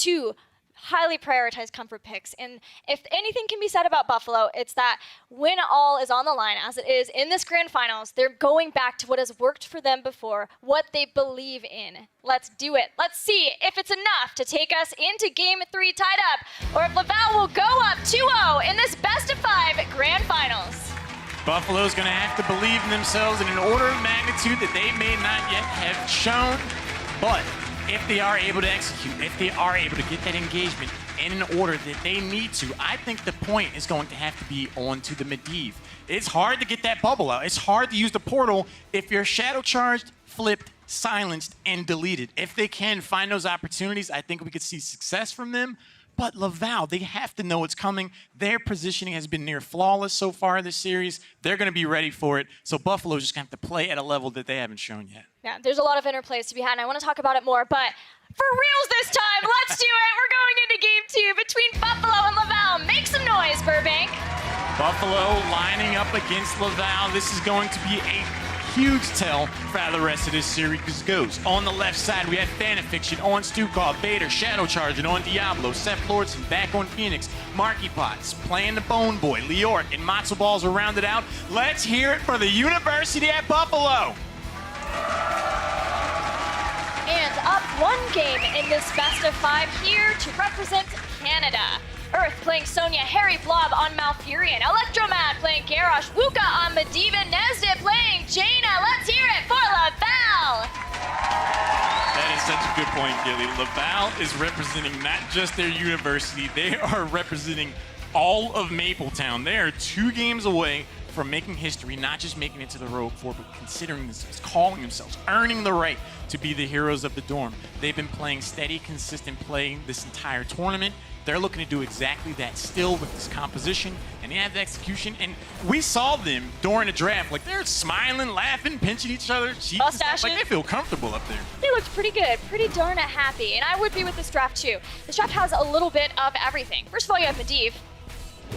two highly prioritized comfort picks. And if anything can be said about Buffalo, it's that when all is on the line, as it is in this grand finals, they're going back to what has worked for them before, what they believe in. Let's do it. Let's see if it's enough to take us into Game 3 tied up, or if Laval will go up 2-0 in this best-of-5 grand finals. Buffalo's going to have to believe in themselves in an order of magnitude that they may not yet have shown, but if they are able to execute, if they are able to get that engagement in an order that they need to, I think the point is going to have to be on to the Medivh. It's hard to get that bubble out. It's hard to use the portal if you're shadow charged, flipped, silenced, and deleted. If they can find those opportunities, I think we could see success from them. But Laval, they have to know it's coming. Their positioning has been near flawless so far this series. They're going to be ready for it. So Buffalo's just going to have to play at a level that they haven't shown yet. Yeah, there's a lot of interplays to be had, and I want to talk about it more, but for reals this time, let's do it. We're going into Game 2 between Buffalo and Laval. Make some noise, Burbank. Buffalo lining up against Laval. This is going to be a huge tell for how the rest of this series goes. On the left side, we have Fanafiction on Stukov, Vader, Shadow Charging on Diablo, Seth Lordson back on Phoenix, Marky Potts playing the Bone Boy, Leoric and Matzo Balls are rounded out. Let's hear it for the University at Buffalo. And up one game in this best-of-5 here to represent Canada. Earth playing Sonya, Harry Blob on Malfurion, Electromad playing Garrosh, Wuka on Medivh, Nesdit playing Jaina. Let's hear it for Laval. That is such a good point, Gilly. Laval is representing not just their university, they are representing all of Mapletown. They are 2 games away from making history, not just making it to the Rogue Four, but considering themselves, calling themselves, earning the right to be the heroes of the dorm. They've been playing steady, consistent play this entire tournament. They're looking to do exactly that still with this composition, and they have the execution. And we saw them during the draft, like they're smiling, laughing, pinching each other's cheeks. Mustaches. Like they feel comfortable up there. They looked pretty good, pretty darn happy, and I would be with this draft too. This draft has a little bit of everything. First of all, you have Medivh.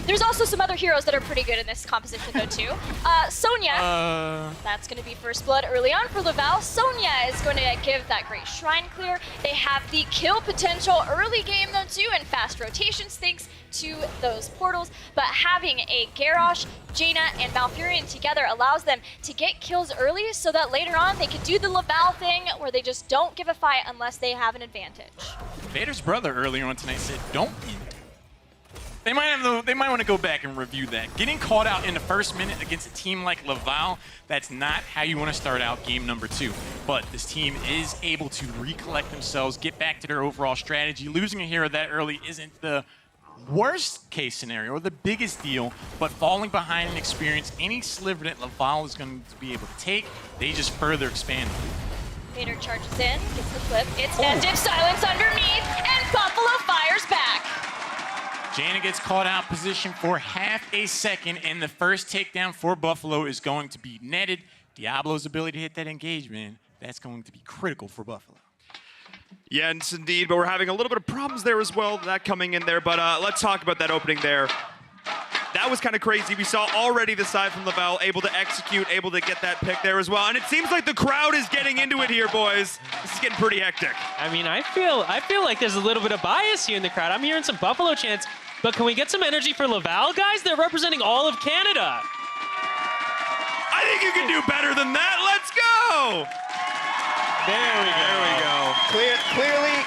There's also some other heroes that are pretty good in this composition though too. Sonya, that's going to be first blood early on for Laval. Sonya is going to give that great shrine clear. They have the kill potential early game though too, and fast rotations thanks to those portals. But having a Garrosh, Jaina, and Malfurion together allows them to get kills early so that later on they can do the Laval thing where they just don't give a fight unless they have an advantage. Vader's brother earlier on tonight said, don't be. They might want to go back and review that. Getting caught out in the first minute against a team like Laval, that's not how you want to start out game number 2. But this team is able to recollect themselves, get back to their overall strategy. Losing a hero that early isn't the worst case scenario or the biggest deal, but falling behind in experience, any sliver that Laval is going to be able to take, they just further expand. Vader charges in, gets the flip. It's Nesdit, silence underneath, and Buffalo fires back. Jaina gets caught out position for half a second, and the first takedown for Buffalo is going to be netted. Diablo's ability to hit that engagement, that's going to be critical for Buffalo. Yes, indeed, but we're having a little bit of problems there as well, that coming in there. But let's talk about that opening there. That was kind of crazy. We saw already the side from Laval able to execute, able to get that pick there as well. And it seems like the crowd is getting into it here, boys. This is getting pretty hectic. I mean, I feel like there's a little bit of bias here in the crowd. I'm hearing some Buffalo chants. But can we get some energy for Laval, guys? They're representing all of Canada. I think you can do better than that. Let's go. There we go.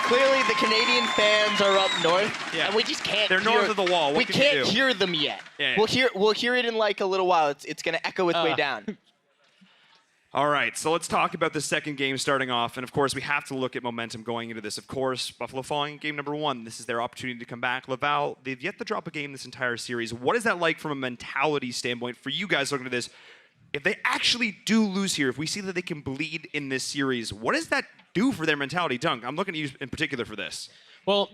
Clearly, the Canadian fans are up north, and we just can't. They're north of the wall. We can't hear them yet. Yeah. We'll hear it in like a little while. It's gonna echo its way down. All right, so let's talk about the second game starting off. And of course, we have to look at momentum going into this. Of course, Buffalo falling in game number 1. This is their opportunity to come back. Laval, they've yet to drop a game this entire series. What is that like from a mentality standpoint for you guys looking at this? If they actually do lose here, if we see that they can bleed in this series, what does that do for their mentality? Dunk, I'm looking at you in particular for this. Well,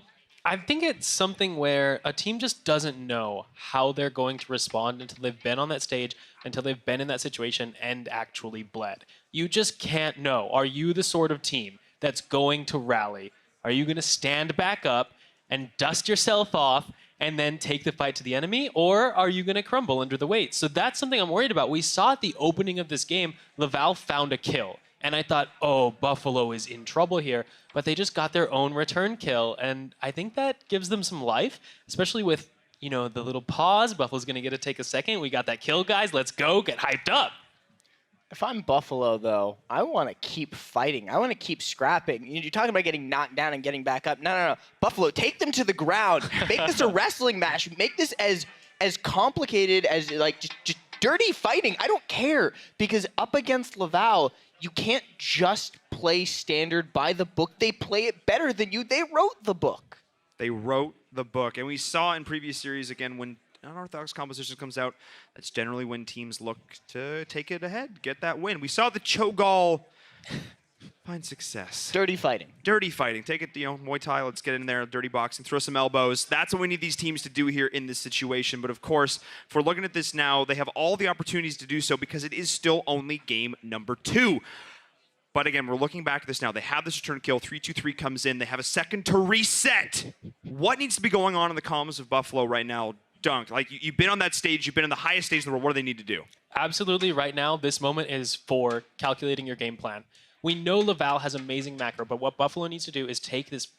I think it's something where a team just doesn't know how they're going to respond until they've been on that stage, until they've been in that situation and actually bled. You just can't know. Are you the sort of team that's going to rally? Are you going to stand back up and dust yourself off and then take the fight to the enemy? Or are you going to crumble under the weight? So that's something I'm worried about. We saw at the opening of this game, Laval found a kill. And I thought, oh, Buffalo is in trouble here. but they just got their own return kill. And I think that gives them some life, especially with, you know, the little pause. Buffalo's going to get to take a second. We got that kill, guys. Let's go. Get hyped up. If I'm Buffalo, though, I want to keep fighting. I want to keep scrapping. You're talking about getting knocked down and getting back up. No. Buffalo, take them to the ground. Make this a wrestling match. Make this as complicated as, like, just dirty fighting. I don't care. Because up against Laval, you can't just play standard by the book. They play it better than you. They wrote the book. They wrote the book. And we saw in previous series, again, when unorthodox composition comes out, that's generally when teams look to take it ahead, get that win. We saw the Cho'Gall find success. Dirty fighting. Dirty fighting. Take it, Muay Thai, let's get in there, dirty boxing, throw some elbows. That's what we need these teams to do here in this situation. But of course, if we're looking at this now, they have all the opportunities to do so because it is still only game number 2. But again, we're looking back at this now. They have this return kill. 3-2-3 comes in. They have a second to reset. What needs to be going on in the comms of Buffalo right now? Dunk, like you've been on that stage, you've been in the highest stage in the world. What do they need to do? Absolutely. Right now, this moment is for calculating your game plan. We know Laval has amazing macro, but what Buffalo needs to do is take this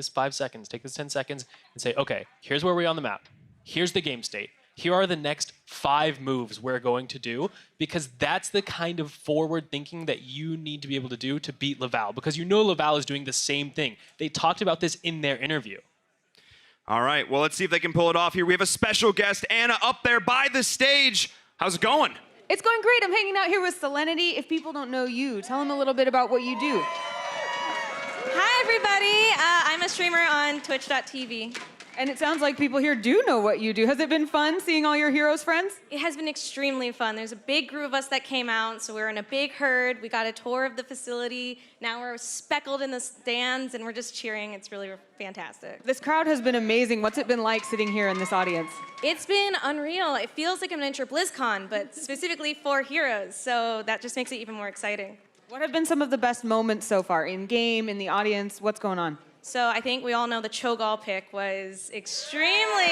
5 seconds, take this 10 seconds, and say, okay, here's where we're on the map. Here's the game state. Here are the next 5 moves we're going to do, because that's the kind of forward thinking that you need to be able to do to beat Laval, because you know Laval is doing the same thing. They talked about this in their interview. All right, well, let's see if they can pull it off here. We have a special guest, Anna, up there by the stage. How's it going? It's going great. I'm hanging out here with Solenity. If people don't know you, tell them a little bit about what you do. Hi, everybody. I'm a streamer on Twitch.tv. And it sounds like people here do know what you do. Has it been fun seeing all your heroes' friends? It has been extremely fun. There's a big group of us that came out, so we're in a big herd. We got a tour of the facility. Now we're speckled in the stands, and we're just cheering. It's really fantastic. This crowd has been amazing. What's it been like sitting here in this audience? It's been unreal. It feels like a miniature BlizzCon, but specifically for heroes, so that just makes it even more exciting. What have been some of the best moments so far? In game, in the audience, what's going on? So I think we all know the Cho'Gall pick was extremely,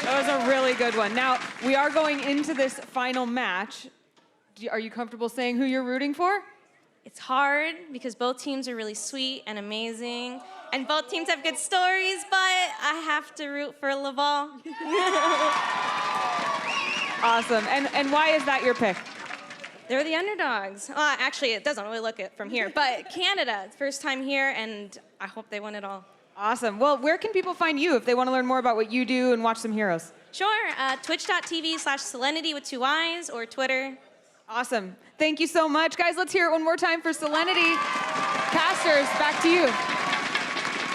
That was a really good one. Now, we are going into this final match. Are you comfortable saying who you're rooting for? It's hard because both teams are really sweet and amazing, and both teams have good stories, but I have to root for Laval. Awesome. And why is that your pick? They're the underdogs. Actually, it doesn't really look it from here, but Canada, first time here, and I hope they win it all. Awesome. Well, where can people find you if they want to learn more about what you do and watch some heroes? Sure, twitch.tv/Solenity with 2 Y's or Twitter. Awesome. Thank you so much. Guys, let's hear it one more time for Solenity. Casters, back to you.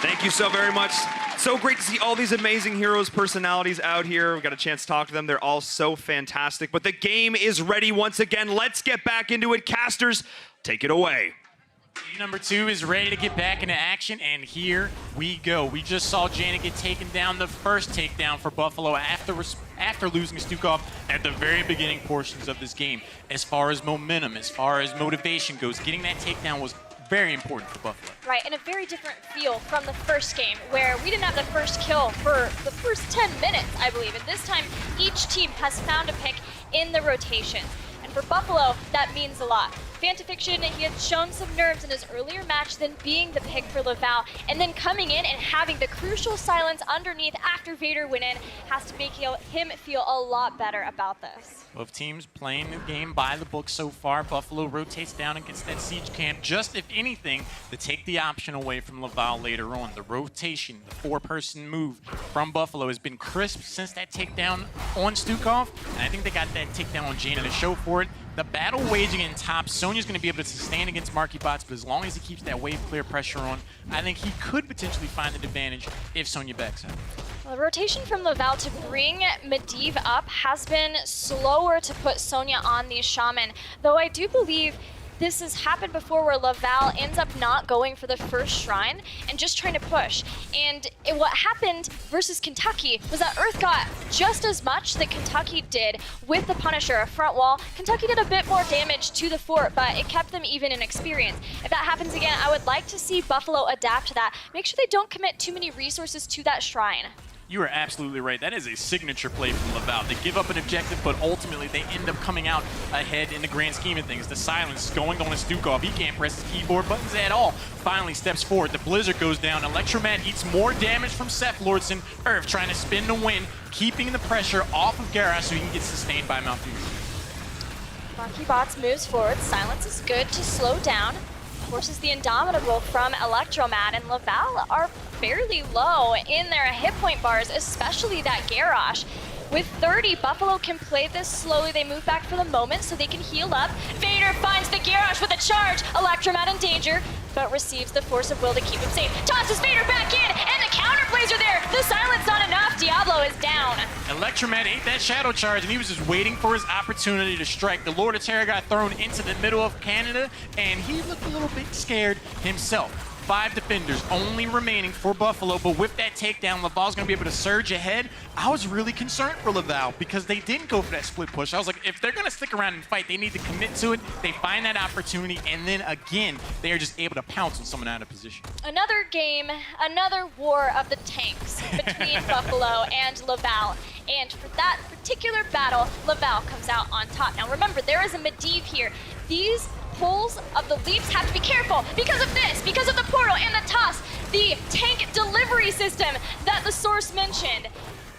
Thank you so very much. So great to see all these amazing heroes' personalities out here. We got a chance to talk to them. They're all so fantastic. But the game is ready once again. Let's get back into it. Casters, take it away. Team number 2 is ready to get back into action, and here we go. We just saw Janet get taken down, the first takedown for Buffalo after losing Stukov at the very beginning portions of this game. As far as momentum, as far as motivation goes, getting that takedown was very important for Buffalo. Right, and a very different feel from the first game, where we didn't have the first kill for the first 10 minutes, I believe. And this time, each team has found a pick in the rotation. And for Buffalo, that means a lot. Fantafiction, he had shown some nerves in his earlier match than being the pick for Laval, and then coming in and having the crucial silence underneath after Vader went in has to make him feel a lot better about this. Both teams playing the game by the book so far. Buffalo rotates down and gets that siege camp, just if anything, to take the option away from Laval later on. The rotation, the 4-person move from Buffalo has been crisp since that takedown on Stukov, and I think they got that takedown on Jaina to show for it. The battle waging in top, Sonya's going to be able to sustain against Marky Bots, but as long as he keeps that wave clear pressure on, I think he could potentially find an advantage if Sonya backs out. Well, the rotation from Laval to bring Medivh up has been slower to put Sonya on the Shaman, though I do believe this has happened before where Laval ends up not going for the first shrine and just trying to push. And what happened versus Kentucky was that Earth got just as much that Kentucky did with the Punisher, a front wall. Kentucky did a bit more damage to the fort, but it kept them even in experience. If that happens again, I would like to see Buffalo adapt to that. Make sure they don't commit too many resources to that shrine. You are absolutely right. That is a signature play from Laval. They give up an objective, but ultimately they end up coming out ahead in the grand scheme of things. The silence is going on his Stukov. He can't press his keyboard buttons at all. Finally steps forward. The Blizzard goes down. Electromat eats more damage from Seth Lordson. Earth trying to spin the win, keeping the pressure off of Garrosh so he can get sustained by Malfurion. Rocky Bots moves forward. Silence is good to slow down. Forces the Indomitable from Electromat, and Laval are fairly low in their hit point bars, especially that Garrosh. With 30, Buffalo can play this slowly. They move back for the moment so they can heal up. Vader finds the Garrosh with a charge. Electromat in danger, but receives the Force of Will to keep him safe. Tosses Vader back in, and the counterplays are there. The silence not enough. Diablo is down. Electromat ate that shadow charge, and he was just waiting for his opportunity to strike. The Lord of Terror got thrown into the middle of Canada, and he looked a little bit scared himself. 5 defenders only remaining for Buffalo, but with that takedown, Laval's going to be able to surge ahead. I was really concerned for Laval because they didn't go for that split push. I was like, if they're going to stick around and fight, they need to commit to it. They find that opportunity, and then again, they are just able to pounce on someone out of position. Another game, another war of the tanks between Buffalo and Laval. And for that particular battle, Laval comes out on top. Now remember, there is a Medivh here. These pulls of the leaps have to be careful because of this, because of the portal and the toss, the tank delivery system that the source mentioned.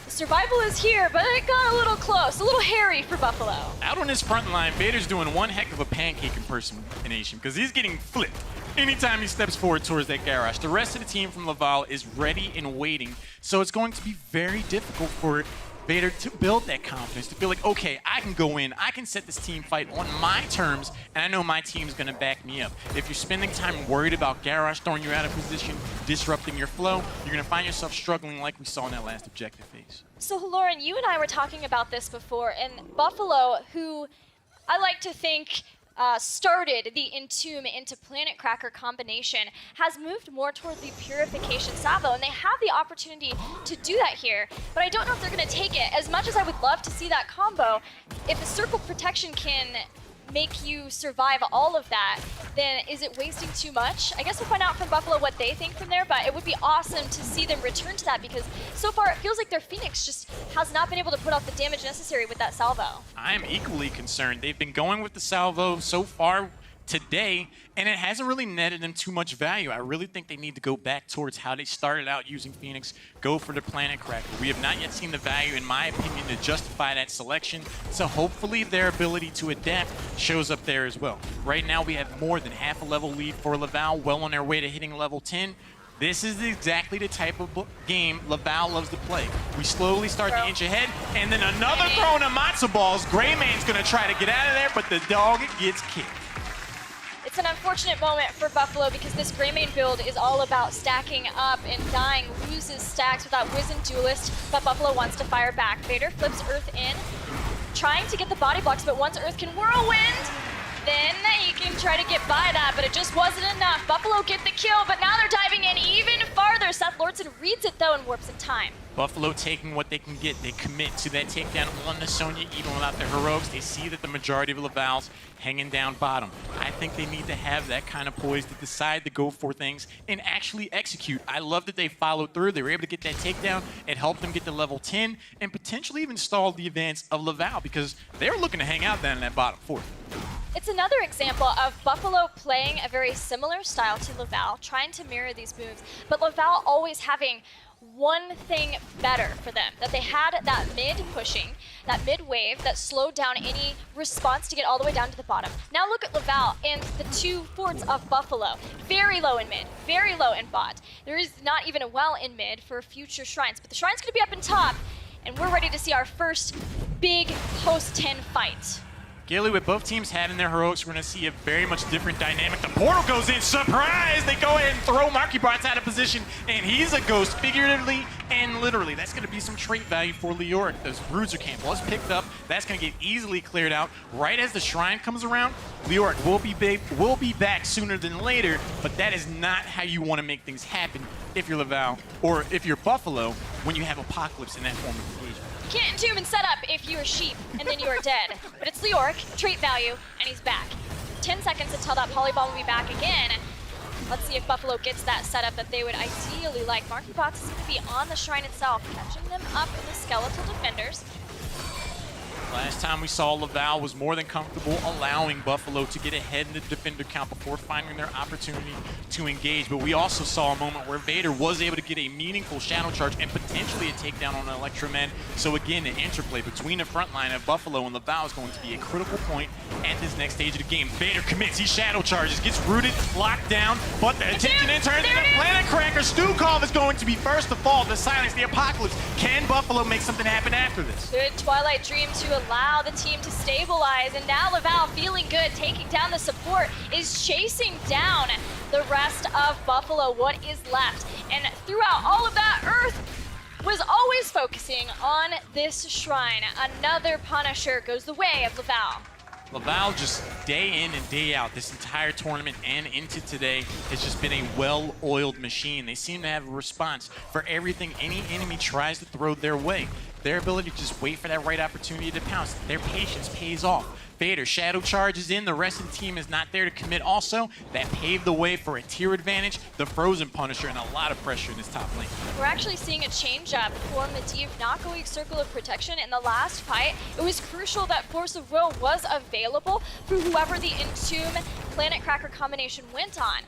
The survival is here, but it got a little close, a little hairy for Buffalo. Out on his front line, Vader's doing one heck of a pancake impersonation because he's getting flipped anytime he steps forward towards that Garrosh. The rest of the team from Laval is ready and waiting, so it's going to be very difficult for Vader to build that confidence, to feel like, okay, I can go in, I can set this team fight on my terms, and I know my team's gonna back me up. If you're spending time worried about Garrosh throwing you out of position, disrupting your flow, you're gonna find yourself struggling like we saw in that last objective phase. So Lauren, you and I were talking about this before, and Buffalo, who I like to think started the Entomb into Planet Cracker combination, has moved more toward the Purification Salvo, and they have the opportunity to do that here, but I don't know if they're going to take it. As much as I would love to see that combo, if the Circle Protection can make you survive all of that, then is it wasting too much? I guess we'll find out from Buffalo what they think from there, but it would be awesome to see them return to that because so far it feels like their Phoenix just has not been able to put out the damage necessary with that salvo. I am equally concerned. They've been going with the salvo so far today, and it hasn't really netted them too much value. I really think they need to go back towards how they started out using Phoenix, go for the Planet Cracker. We have not yet seen the value, in my opinion, to justify that selection, so hopefully their ability to adapt shows up there as well. Right now we have more than half a level lead for Laval, well on their way to hitting level 10. This is exactly the type of game Laval loves to play. We slowly start to inch ahead, and then another throwing of matzo balls. Greyman's gonna try to get out of there, but the dog gets kicked. It's an unfortunate moment for Buffalo because this Greymane build is all about stacking up, and Dying loses stacks without Wizened Duelist, but Buffalo wants to fire back. Vader flips Earth in, trying to get the body blocks, but once Earth can Whirlwind, then he can try to get by that, but it just wasn't enough. Buffalo get the kill, but now they're diving in even farther. Seth Lordson reads it though and warps in time. Buffalo taking what they can get. They commit to that takedown on the Sonya even without their heroics. They see that the majority of Laval's hanging down bottom. I think they need to have that kind of poise to decide to go for things and actually execute. I love that they followed through. They were able to get that takedown. It helped them get to level 10 and potentially even stall the advance of Laval because they were looking to hang out down in that bottom fourth. It's another example of Buffalo playing a very similar style to Laval, trying to mirror these moves, but Laval always having one thing better for them, that they had that mid pushing, that mid wave that slowed down any response to get all the way down to the bottom. Now look at Laval and the two forts of Buffalo. Very low in mid, very low in bot. There is not even a well in mid for future shrines, but the shrine's gonna be up in top, and we're ready to see our first big post-10 fight. Gilly, with both teams having their heroics, we're going to see a very much different dynamic. The portal goes in, surprise! They go ahead and throw Marky Bots out of position, and he's a ghost, figuratively and literally. That's going to be some trait value for Leoric. Those Bruiser Camp was picked up. That's going to get easily cleared out. Right as the Shrine comes around, Leoric will be back sooner than later, but that is not how you want to make things happen if you're Laval, or if you're Buffalo, when you have Apocalypse in that form of engagement. You can't entomb and set up if you are sheep, and then you are dead. But it's Leoric, trait value, and he's back. 10 seconds until that Polybomb will be back again. Let's see if Buffalo gets that setup that they would ideally like. MarkyBots is going to be on the shrine itself, catching them up in the skeletal defenders. Last time we saw Laval was more than comfortable allowing Buffalo to get ahead in the defender count before finding their opportunity to engage. But we also saw a moment where Vader was able to get a meaningful shadow charge and potentially a takedown on an Electromed. So again, the interplay between the front line of Buffalo and Laval is going to be a critical point at this next stage of the game. Vader commits, he shadow charges, gets rooted, locked down, but the attention in turns into Planet Cracker. Stukov is going to be first to fall to silence the Apocalypse. Can Buffalo make something happen after this? Good Twilight Dream to allow the team to stabilize, and now Laval feeling good, taking down the support, is chasing down the rest of Buffalo, what is left. And throughout all of that, Earth was always focusing on this shrine. Another Punisher goes the way of Laval. Laval just day in and day out, this entire tournament and into today has just been a well-oiled machine. They seem to have a response for everything any enemy tries to throw their way. Their ability to just wait for that right opportunity to pounce. Their patience pays off. Vader shadow charges in, the rest of the team is not there to commit also. That paved the way for a tier advantage, the Frozen Punisher, and a lot of pressure in this top lane. We're actually seeing a change up for Medivh not going Circle of Protection in the last fight. It was crucial that Force of Will was available for whoever the Entomb Planet Cracker combination went on.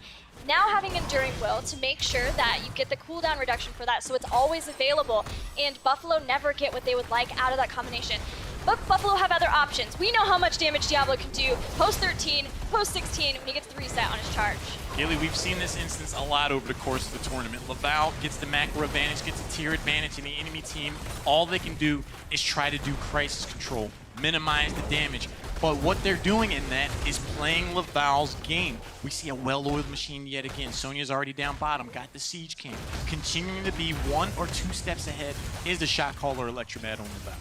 Now having Enduring Will to make sure that you get the cooldown reduction for that, so it's always available, and Buffalo never get what they would like out of that combination. But Buffalo have other options. We know how much damage Diablo can do post 13, post 16 when he gets the reset on his charge. Gilly, we've seen this instance a lot over the course of the tournament. Laval gets the macro advantage, gets a tier advantage in the enemy team. All they can do is try to do crisis control, minimize the damage. But what they're doing in that is playing Laval's game. We see a well-oiled machine yet again. Sonya's already down bottom, got the Siege King. Continuing to be 1 or 2 steps ahead is the shot caller Electromed on Laval.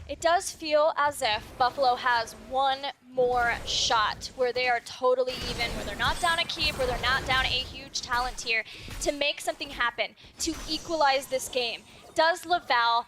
It does feel as if Buffalo has one more shot where they are totally even, where they're not down a keep, where they're not down a huge talent tier, to make something happen, to equalize this game. Does Laval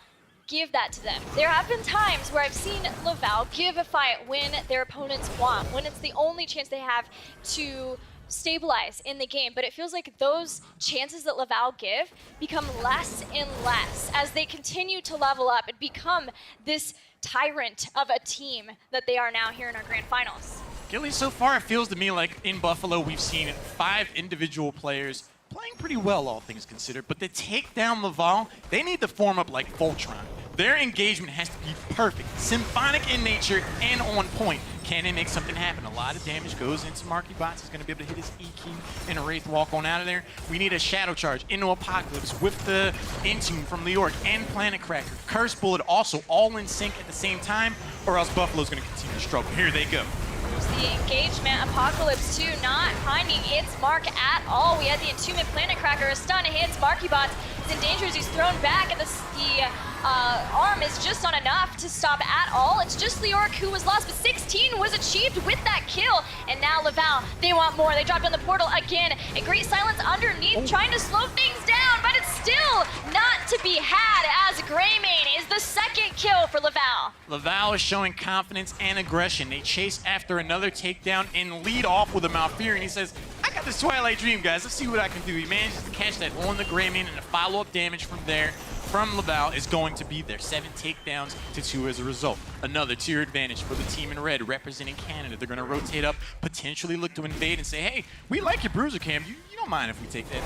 give that to them? There have been times where I've seen Laval give a fight when their opponents want, when it's the only chance they have to stabilize in the game, but it feels like those chances that Laval give become less and less as they continue to level up and become this tyrant of a team that they are now here in our grand finals. Gilly, so far it feels to me like in Buffalo we've seen 5 individual players playing pretty well, all things considered, but to take down Laval, they need to form up like Voltron. Their engagement has to be perfect, symphonic in nature, and on point. Can they make something happen? A lot of damage goes into MarkyBots. He's going to be able to hit his E-Key and a Wraith walk on out of there. We need a Shadow Charge into Apocalypse with the Entomb from Leoric and Planet Cracker. Curse Bullet also all in sync at the same time, or else Buffalo's going to continue to struggle. Here they go. There's the engagement. Apocalypse 2 not finding its mark at all. We had the Entomb Planet Cracker. A stun hits MarkyBots. He's in danger as he's thrown back, and the arm is just not enough to stop at all. It's just Leoric who was lost, but 16 was achieved with that kill. And now Laval, they want more. They dropped on the portal again. A great silence underneath, trying to slow things down, but it's still not to be had as Greymane is the second kill for Laval. Laval is showing confidence and aggression. They chase after another takedown and lead off with a Malfurion. He says, I got this Twilight Dream, guys. Let's see what I can do. He manages to catch that on the Greymane, and a follow-up damage from there from Laval is going to be there. 7 takedowns to 2 as a result. Another tier advantage for the team in red representing Canada. They're going to rotate up, potentially look to invade and say, hey, we like your bruiser cam. You don't mind if we take that.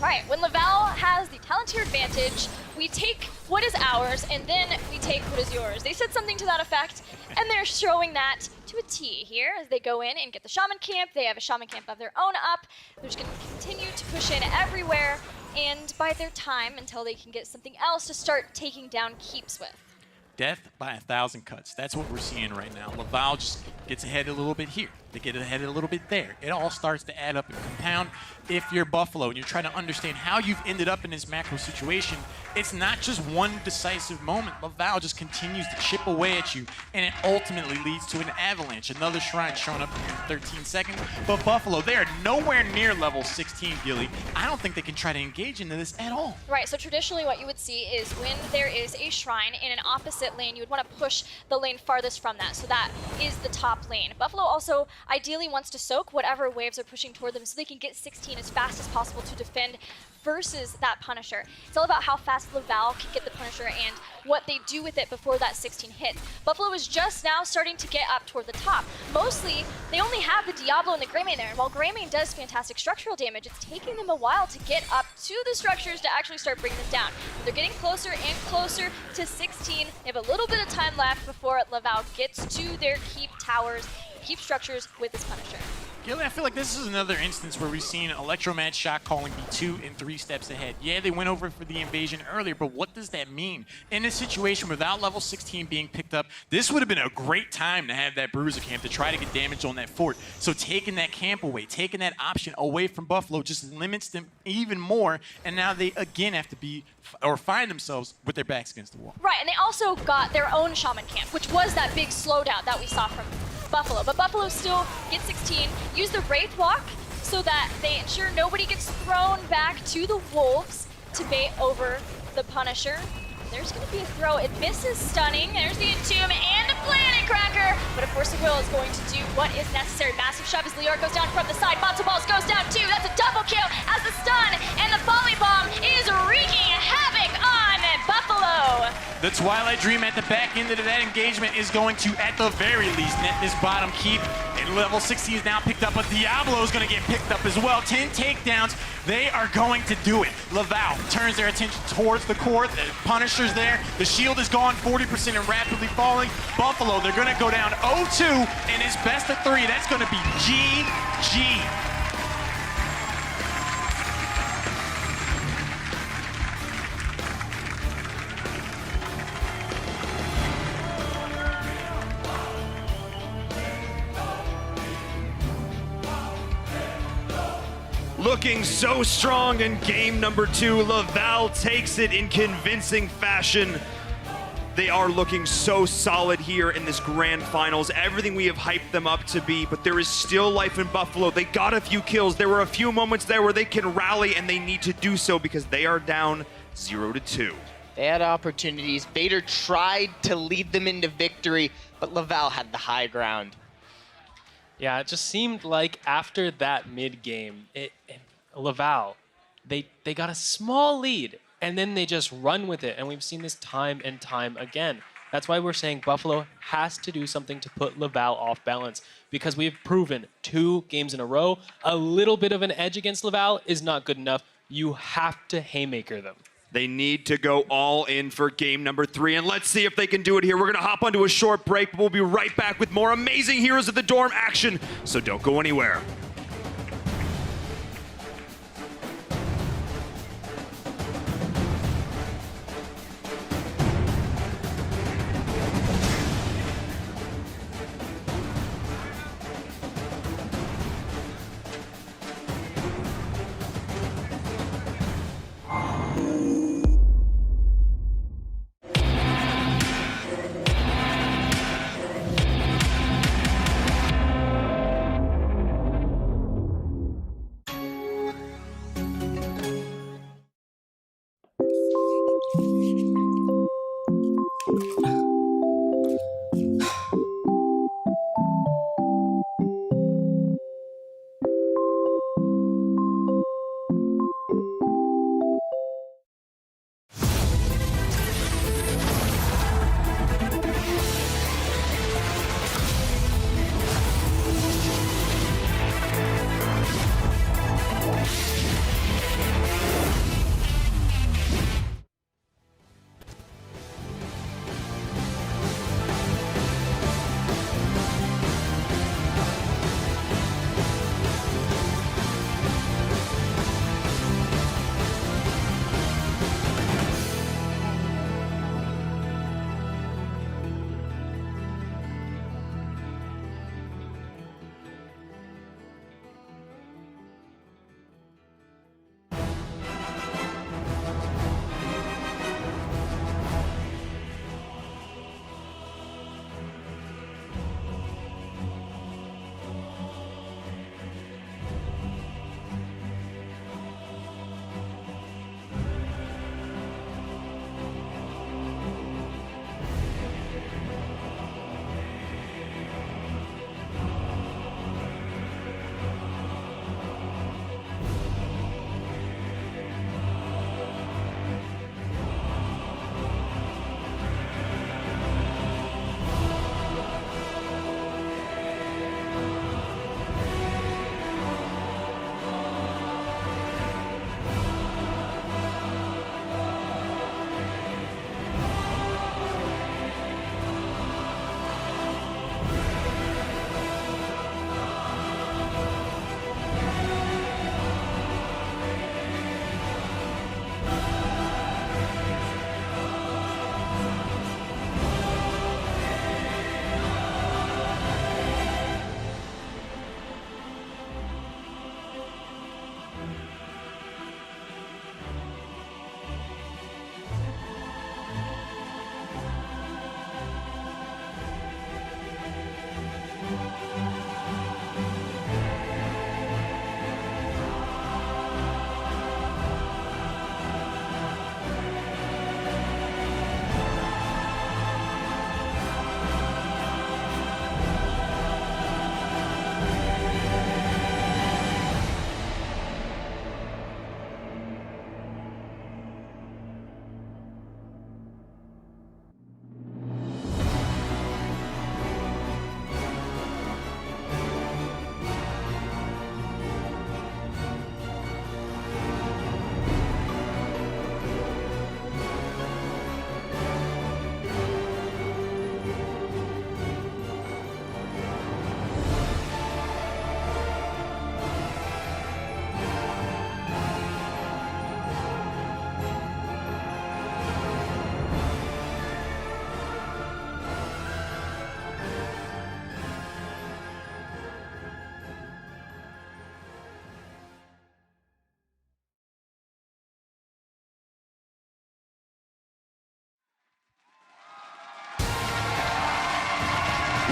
Right, when Laval has the talent tier advantage, we take what is ours and then we take what is yours. They said something to that effect, and they're showing that to a T here as they go in and get the Shaman Camp. They have a Shaman Camp of their own up. They're just going to continue to push in everywhere and bide their time until they can get something else to start taking down keeps with. Death by 1,000 cuts. That's what we're seeing right now. Laval just gets ahead a little bit here. They get ahead a little bit there. It all starts to add up and compound. If you're Buffalo and you're trying to understand how you've ended up in this macro situation, it's not just one decisive moment. Laval just continues to chip away at you, and it ultimately leads to an avalanche. Another shrine showing up in 13 seconds. But Buffalo, they are nowhere near level 16, Gilly. I don't think they can try to engage into this at all. Right, so traditionally what you would see is when there is a shrine in an opposite lane, you would want to push the lane farthest from that. So that is the top lane. Buffalo also ideally wants to soak whatever waves are pushing toward them so they can get 16 as fast as possible to defend versus that Punisher. It's all about how fast Laval can get the Punisher and what they do with it before that 16 hits. Buffalo is just now starting to get up toward the top. Mostly, they only have the Diablo and the Greymane there, and while Greymane does fantastic structural damage, it's taking them a while to get up to the structures to actually start bringing them down. But they're getting closer and closer to 16. They have a little bit of time left before Laval gets to their keep towers, keep structures with his Punisher. Gilly, I feel like this is another instance where we've seen Electromad's shot calling be 2 and 3 steps ahead. Yeah, they went over for the invasion earlier, but what does that mean? In a situation without level 16 being picked up, this would have been a great time to have that Bruiser camp to try to get damage on that fort. So taking that camp away, taking that option away from Buffalo just limits them even more, and now they again have to be or find themselves with their backs against the wall. Right, and they also got their own Shaman camp, which was that big slowdown that we saw from Buffalo. But Buffalo still gets 16, use the Wraith Walk so that they ensure nobody gets thrown back to the Wolves to bait over the Punisher. There's going to be a throw. It misses stunning. There's the Entomb and the Planet Cracker. But of course, the Will is going to do what is necessary. Massive shove as Lior goes down from the side. Matzo Balls goes down too. That's a double kill as the stun and the Volley Bomb is wreaking havoc on Buffalo. The Twilight Dream at the back end of that engagement is going to, at the very least, net this bottom keep. And level 16 is now picked up, but Diablo is going to get picked up as well. 10 takedowns. They are going to do it. Laval turns their attention towards the core. The Punisher's there. The shield is gone, 40% and rapidly falling. Buffalo, they're going to go down 0-2, and it's best of 3. That's going to be GG. Looking so strong in game number 2. Laval takes it in convincing fashion. They are looking so solid here in this grand finals. Everything we have hyped them up to be, but there is still life in Buffalo. They got a few kills. There were a few moments there where they can rally, and they need to do so because they are down 0-2. They had opportunities. Vader tried to lead them into victory, but Laval had the high ground. Yeah, it just seemed like after that mid-game, Laval, they got a small lead, and then they just run with it, and we've seen this time and time again. That's why we're saying Buffalo has to do something to put Laval off balance, because we've proven 2 games in a row, a little bit of an edge against Laval is not good enough. You have to haymaker them. They need to go all in for game number 3, and let's see if they can do it here. We're going to hop onto a short break, but we'll be right back with more amazing Heroes of the Dorm action, so don't go anywhere.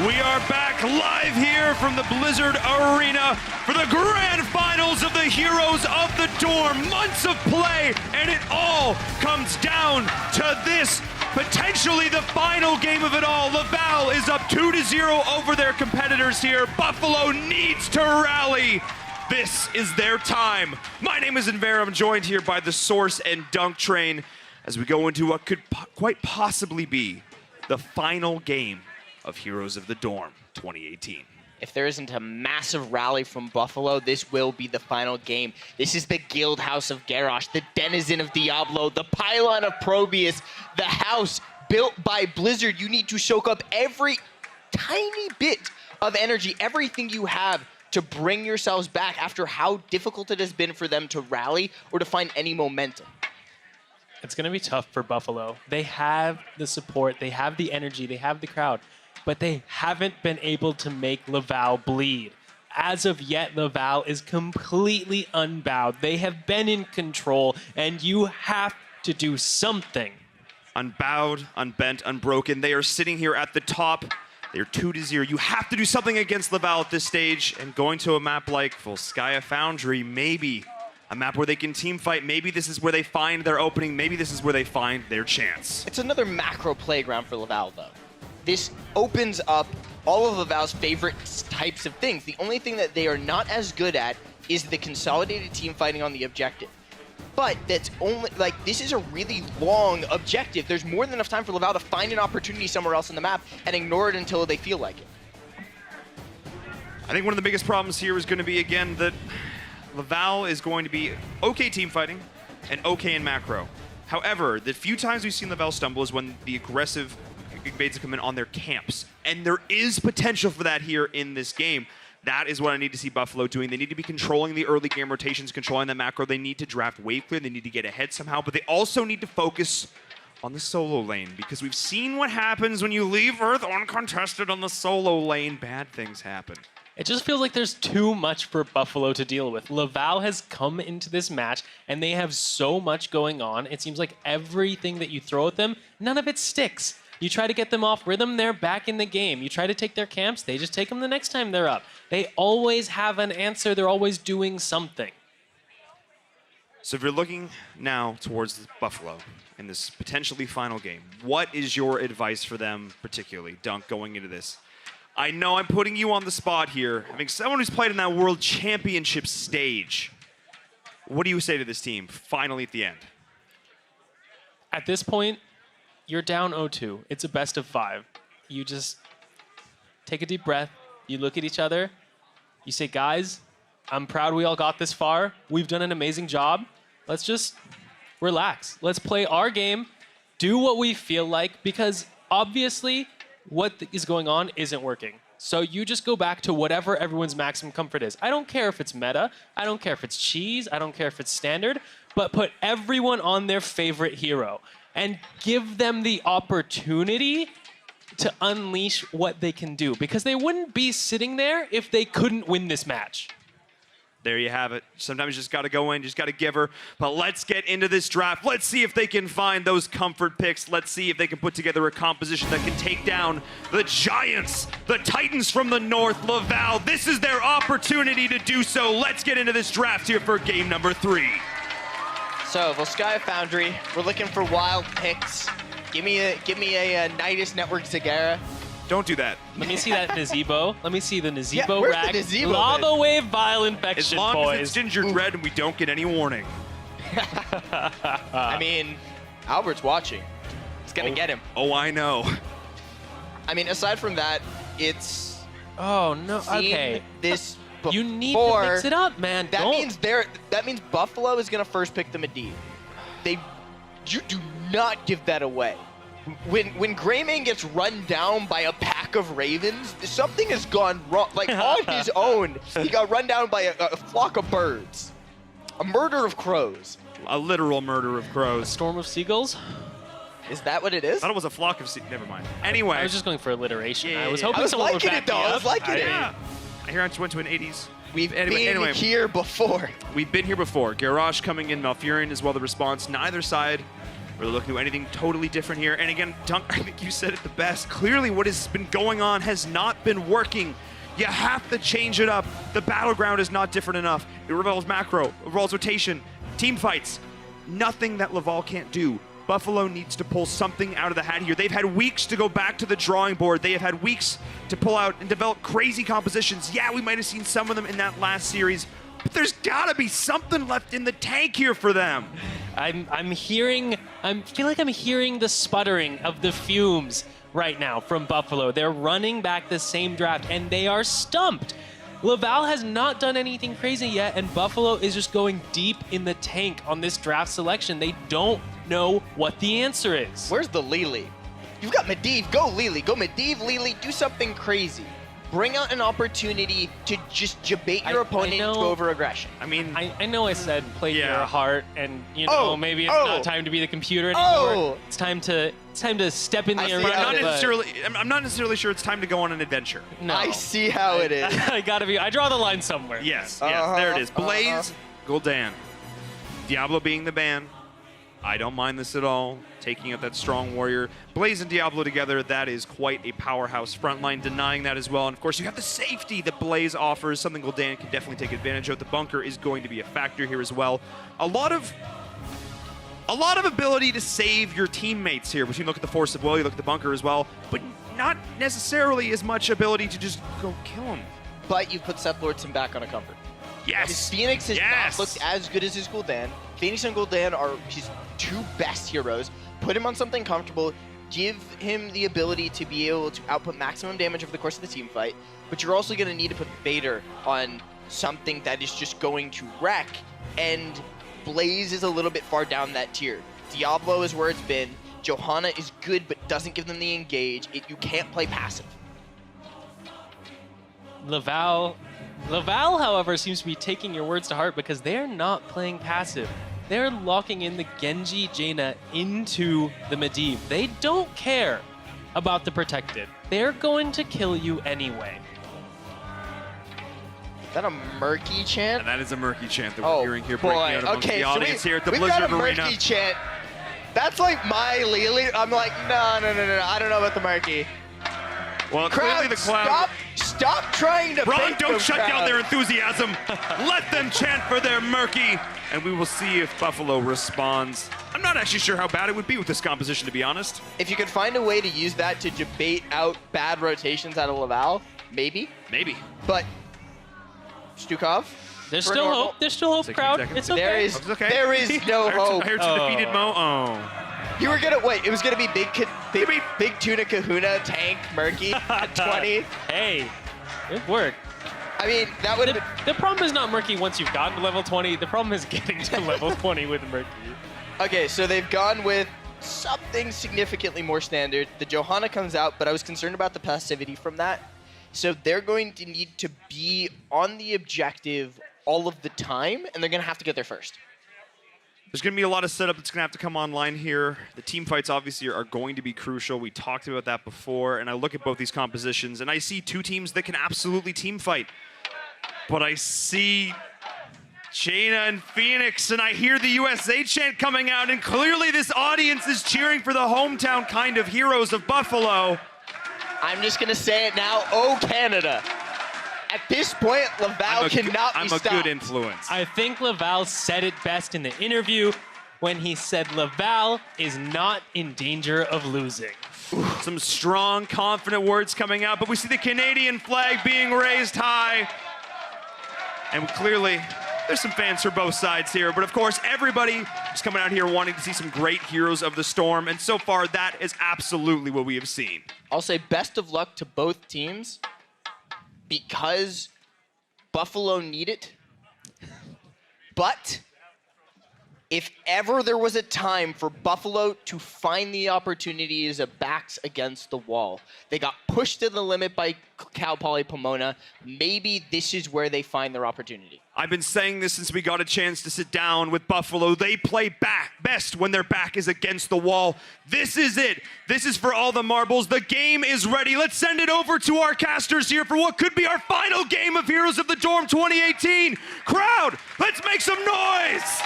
We are back live here from the Blizzard Arena for the grand finals of the Heroes of the Dorm. Months of play, and it all comes down to this, potentially the final game of it all. Laval is up 2-0 over their competitors here. Buffalo needs to rally. This is their time. My name is Enver. I'm joined here by the Source and Dunk Train as we go into what could quite possibly be the final game of Heroes of the Dorm 2018. If there isn't a massive rally from Buffalo, this will be the final game. This is the Guild House of Garrosh, the Denizen of Diablo, the Pylon of Probius, the house built by Blizzard. You need to soak up every tiny bit of energy, everything you have to bring yourselves back after how difficult it has been for them to rally or to find any momentum. It's going to be tough for Buffalo. They have the support, they have the energy, they have the crowd, but they haven't been able to make Laval bleed. As of yet, Laval is completely unbowed. They have been in control, and you have to do something. Unbowed, unbent, unbroken. They are sitting here at the top. They're 2-0. You have to do something against Laval at this stage, and going to a map like Volskaya Foundry, maybe a map where they can team fight. Maybe this is where they find their opening. Maybe this is where they find their chance. It's another macro playground for Laval, though. This opens up all of Laval's favorite types of things. The only thing that they are not as good at is the consolidated team fighting on the objective. But that's only, like, this is a really long objective. There's more than enough time for Laval to find an opportunity somewhere else on the map and ignore it until they feel like it. I think one of the biggest problems here is going to be, again, that Laval is going to be okay team fighting and okay in macro. However, the few times we've seen Laval stumble is when the aggressive invades come in on their camps. And there is potential for that here in this game. That is what I need to see Buffalo doing. They need to be controlling the early game rotations, controlling the macro. They need to draft wave clear. They need to get ahead somehow. But they also need to focus on the solo lane, because we've seen what happens when you leave Earth uncontested on the solo lane. Bad things happen. It just feels like there's too much for Buffalo to deal with. Laval has come into this match, and they have so much going on. It seems like everything that you throw at them, none of it sticks. You try to get them off rhythm, they're back in the game. You try to take their camps, they just take them the next time they're up. They always have an answer. They're always doing something. So if you're looking now towards Buffalo in this potentially final game, what is your advice for them, particularly, Dunk, going into this? I know I'm putting you on the spot here. Having someone who's played in that World Championship stage, what do you say to this team finally at the end? At this point, you're down 0-2. It's a best of 5. You just take a deep breath. You look at each other. You say, guys, I'm proud we all got this far. We've done an amazing job. Let's just relax. Let's play our game, do what we feel like, because obviously what is going on isn't working. So you just go back to whatever everyone's maximum comfort is. I don't care if it's meta. I don't care if it's cheese. I don't care if it's standard. But put everyone on their favorite hero and give them the opportunity to unleash what they can do, because they wouldn't be sitting there if they couldn't win this match. There you have it. Sometimes you just got to go in, just got to give her. But let's get into this draft. Let's see if they can find those comfort picks. Let's see if they can put together a composition that can take down the Giants, the Titans from the north, Laval. This is their opportunity to do so. Let's get into this draft here for game number 3. So, Volskaya Foundry, we're looking for wild picks. Give me a Nidus Network Zagara. Don't do that. Let me see that Nazebo. Let me see the Nazebo where's the rack. Nazebo, Lava man? wave vial As infection, long boys. as it's gingerbread and we don't get any warning. I mean, Albert's watching. It's gonna get him. Oh, I know. I mean, aside from that, it's Oh, no. seen Okay. this before. You need to mix it up, man. That Don't. means Buffalo is gonna first pick the Medivh. You do not give that away. When Greymane gets run down by a pack of ravens, something has gone wrong. Like, on his own, he got run down by a flock of birds. A murder of crows. A literal murder of crows. Storm of seagulls? Is that what it is? I thought it was a flock of never mind. Anyway. I was just going for alliteration. Yeah, I was yeah, yeah. hoping I was someone would liking back it, though. me I up. was liking it. Yeah. I hear I just went to an 80s. We've Anyway, been here before. We've been here before. Garrosh coming in, Malfurion as well, the response. Neither side Or they're looking to do anything totally different here. And again, Dunk, I think you said it the best. Clearly what has been going on has not been working. You have to change it up. The battleground is not different enough. It revolves macro, it revolves rotation, team fights. Nothing that Laval can't do. Buffalo needs to pull something out of the hat here. They've had weeks to go back to the drawing board. They have had weeks to pull out and develop crazy compositions. Yeah, we might have seen some of them in that last series, but there's gotta be something left in the tank here for them. I feel like I'm hearing the sputtering of the fumes right now from Buffalo. They're running back the same draft and they are stumped. Laval has not done anything crazy yet, and Buffalo is just going deep in the tank on this draft selection. They don't know what the answer is. Where's the Lili? You've got Medivh. Go Lili. Go Medivh, Lili. Do something crazy. Bring out an opportunity to just debate your opponent into over-aggression. I mean, I know I said play Yeah. your heart, and maybe it's not time to be the computer anymore. It's time to step in the I see arena. how I'm it not, is. necessarily, I'm not necessarily sure it's time to go on an adventure. No. I see how it is. I draw the line somewhere. Yes, there it is. Blaze, Gul'dan. Diablo being the ban. I don't mind this at all. Taking out that strong warrior. Blaze and Diablo together, that is quite a powerhouse frontline, denying that as well. And of course, you have the safety that Blaze offers, something Gul'dan can definitely take advantage of. The bunker is going to be a factor here as well. A lot of ability to save your teammates here. When you look at the Force of Will, you look at the bunker as well, but not necessarily as much ability to just go kill him. But you put Seth Lordson back on a comfort. Yes. His Phoenix has Yes. not looked as good as his Gul'dan. Phoenix and Gul'dan are his two best heroes. Put him on something comfortable. Give him the ability to be able to output maximum damage over the course of the team fight. But you're also going to need to put Vader on something that is just going to wreck. And Blaze is a little bit far down that tier. Diablo is where it's been. Johanna is good, but doesn't give them the engage. You can't play passive. Laval, however, seems to be taking your words to heart because they're not playing passive. They're locking in the Genji Jaina into the Medivh. They don't care about the protected. They're going to kill you anyway. Is that a murky chant? And that is a murky chant that we're hearing here breaking boy. out amongst Okay, the so audience here at the we've Blizzard got a Arena. murky chant. That's like my Lili. I'm like, no. I don't know about the murky. Well, clearly Crowd, the cloud. stop trying to Ron, fake don't them, shut down crowd. their enthusiasm. Let them chant for their murky, and we will see if Buffalo responds. I'm not actually sure how bad it would be with this composition, to be honest. If you could find a way to use that to debate out bad rotations out of Laval, maybe. Maybe. But Stukov, There's for still normal. hope. There's still hope, 16 crowd. seconds. It's okay. It's okay. There is no hope. I heard some defeated Mo. Oh. You were gonna wait. It was gonna be big tuna kahuna tank murky at 20. Hey, it worked. I mean, that would. The problem is not Murky once you've gotten to level 20. The problem is getting to level 20 with Murky. Okay, so they've gone with something significantly more standard. The Johanna comes out, but I was concerned about the passivity from that. So they're going to need to be on the objective all of the time, and they're going to have to get there first. There's going to be a lot of setup that's going to have to come online here. The team fights obviously are going to be crucial. We talked about that before, and I look at both these compositions, and I see two teams that can absolutely team fight. But I see Jaina and Phoenix, and I hear the USA chant coming out, and clearly this audience is cheering for the hometown kind of heroes of Buffalo. I'm just going to say it now. Oh, Canada. At this point, Laval cannot be stopped. I'm a good influence. I think Laval said it best in the interview when he said Laval is not in danger of losing. Some strong, confident words coming out, but we see the Canadian flag being raised high. And clearly, there's some fans for both sides here. But of course, everybody is coming out here wanting to see some great heroes of the Storm. And so far, that is absolutely what we have seen. I'll say best of luck to both teams because Buffalo need it. But if ever there was a time for Buffalo to find the opportunities of backs against the wall, they got pushed to the limit by Cal Poly Pomona. Maybe this is where they find their opportunity. I've been saying this since we got a chance to sit down with Buffalo. They play back best when their back is against the wall. This is it. This is for all the marbles. The game is ready. Let's send it over to our casters here for what could be our final game of Heroes of the Dorm 2018. Crowd, let's make some noise.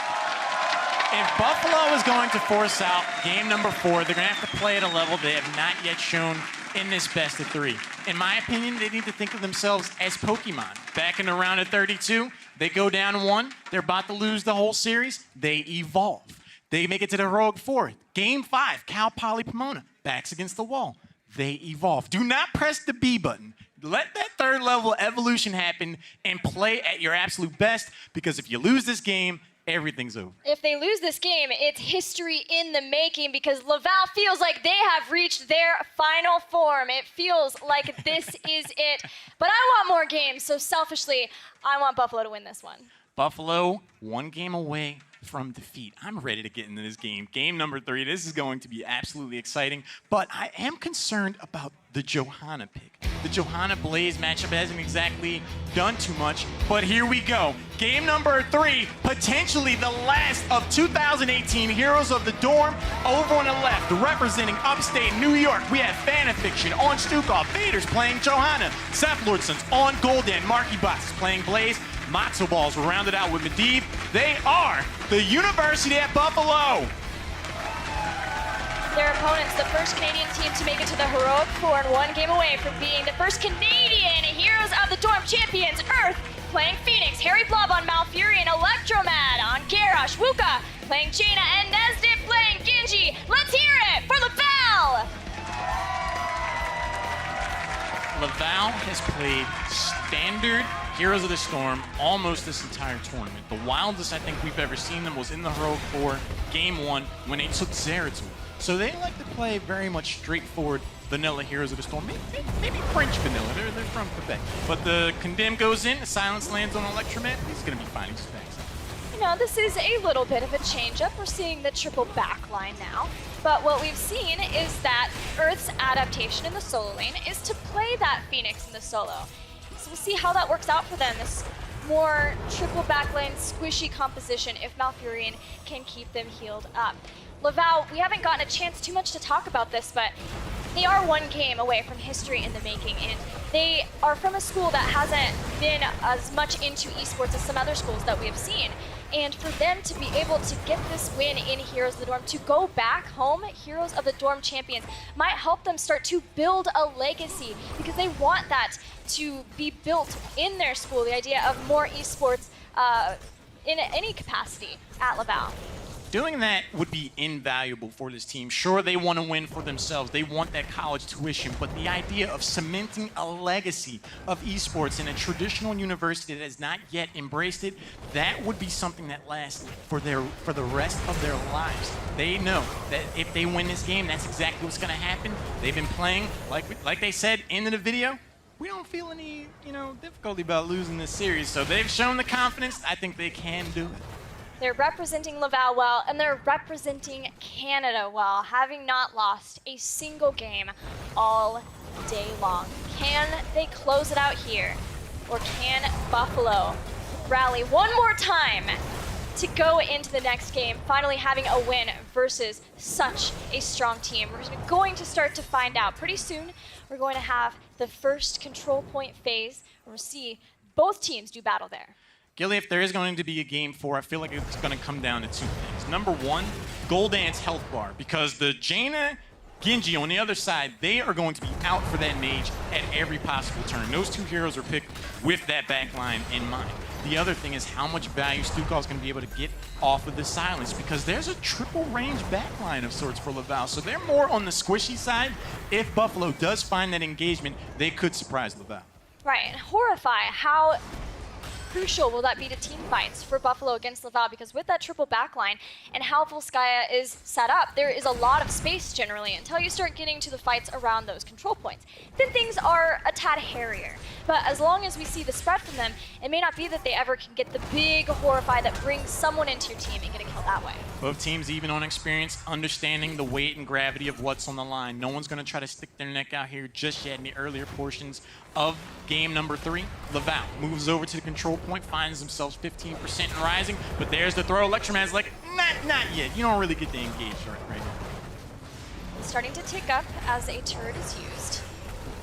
If Buffalo is going to force out game number 4, they're going to have to play at a level they have not yet shown in this best of 3. In my opinion, they need to think of themselves as Pokemon. Back in the round of 32, they go down 1. They're about to lose the whole series. They evolve. They make it to the heroic 4. Game 5, Cal Poly Pomona. Backs against the wall. They evolve. Do not press the B button. Let that third level evolution happen and play at your absolute best, because if you lose this game, everything's over. If they lose this game, it's history in the making, because Laval feels like they have reached their final form. It feels like this is it. But I want more games, so selfishly, I want Buffalo to win this one. Buffalo, 1 game away from defeat. I'm ready to get into this game. Game number 3. This is going to be absolutely exciting, but I am concerned about the Johanna pick. The Johanna Blaze matchup hasn't exactly done too much, but here we go. Game number 3, potentially the last of 2018 Heroes of the Dorm. Over on the left, representing upstate New York, we have Fanafiction on Stukov. Vaders playing Johanna. Seth Lordson's on Golden. Marky Box is playing Blaze. Matzo Balls were rounded out with Medivh. They are the University at Buffalo. Their opponents, the first Canadian team to make it to the heroic 4 and 1 game away from being the first Canadian Heroes of the Dorm champions. Earth playing Phoenix, Harry Blob on Malfurion, Electromad on Garrosh, Wuka playing Jaina, and Nesdit playing Genji. Let's hear it for Laval! Laval has played standard Heroes of the Storm almost this entire tournament. The wildest I think we've ever seen them was in the Heroic 4, Game 1, when they took Zeratul. So they like to play very much straightforward vanilla Heroes of the Storm. Maybe French vanilla. They're from Quebec. But the Condemn goes in, the Silence lands on Electroman. He's going to be fine. He's fast. You know, this is a little bit of a change-up. We're seeing the triple backline now. But what we've seen is that Earth's adaptation in the solo lane is to play that Phoenix in the solo. So we'll see how that works out for them, this more triple backline squishy composition, if Malfurion can keep them healed up. Laval, we haven't gotten a chance too much to talk about this, but they are 1 game away from history in the making, and they are from a school that hasn't been as much into esports as some other schools that we have seen. And for them to be able to get this win in Heroes of the Dorm, to go back home, Heroes of the Dorm champions, might help them start to build a legacy, because they want that to be built in their school, the idea of more esports in any capacity at Laval. Doing that would be invaluable for this team. Sure, they want to win for themselves. They want that college tuition, but the idea of cementing a legacy of esports in a traditional university that has not yet embraced it, that would be something that lasts for the rest of their lives. They know that if they win this game, that's exactly what's going to happen. They've been playing, like they said in the video, we don't feel any, difficulty about losing this series. So they've shown the confidence. I think they can do it. They're representing Laval well, and they're representing Canada well, having not lost a single game all day long. Can they close it out here? Or can Buffalo rally one more time to go into the next game, finally having a win versus such a strong team? We're going to start to find out. Pretty soon, we're going to have the first control point phase, where we'll see both teams do battle there. Gilly, if there is going to be a game 4, I feel like it's going to come down to 2 things. Number 1, Gul'dan's health bar, because the Jaina, Genji on the other side, they are going to be out for that mage at every possible turn. Those 2 heroes are picked with that backline in mind. The other thing is how much value Stukov is going to be able to get off of the Silence, because there's a triple range backline of sorts for Laval. So they're more on the squishy side. If Buffalo does find that engagement, they could surprise Laval. Right, and Horrify, how crucial will that be to team fights for Buffalo against Laval? Because with that triple backline and how Volskaya is set up, there is a lot of space generally until you start getting to the fights around those control points. Then things are a tad hairier. But as long as we see the spread from them, it may not be that they ever can get the big Horrify that brings someone into your team and get a kill that way. Both teams, even on experience, understanding the weight and gravity of what's on the line. No one's going to try to stick their neck out here just yet in the earlier portions of game number 3. Laval moves over to the control point, finds themselves 15% and rising, but there's the throw. Electroman's like, not yet. You don't really get to engage right now. Starting to tick up as a turret is used.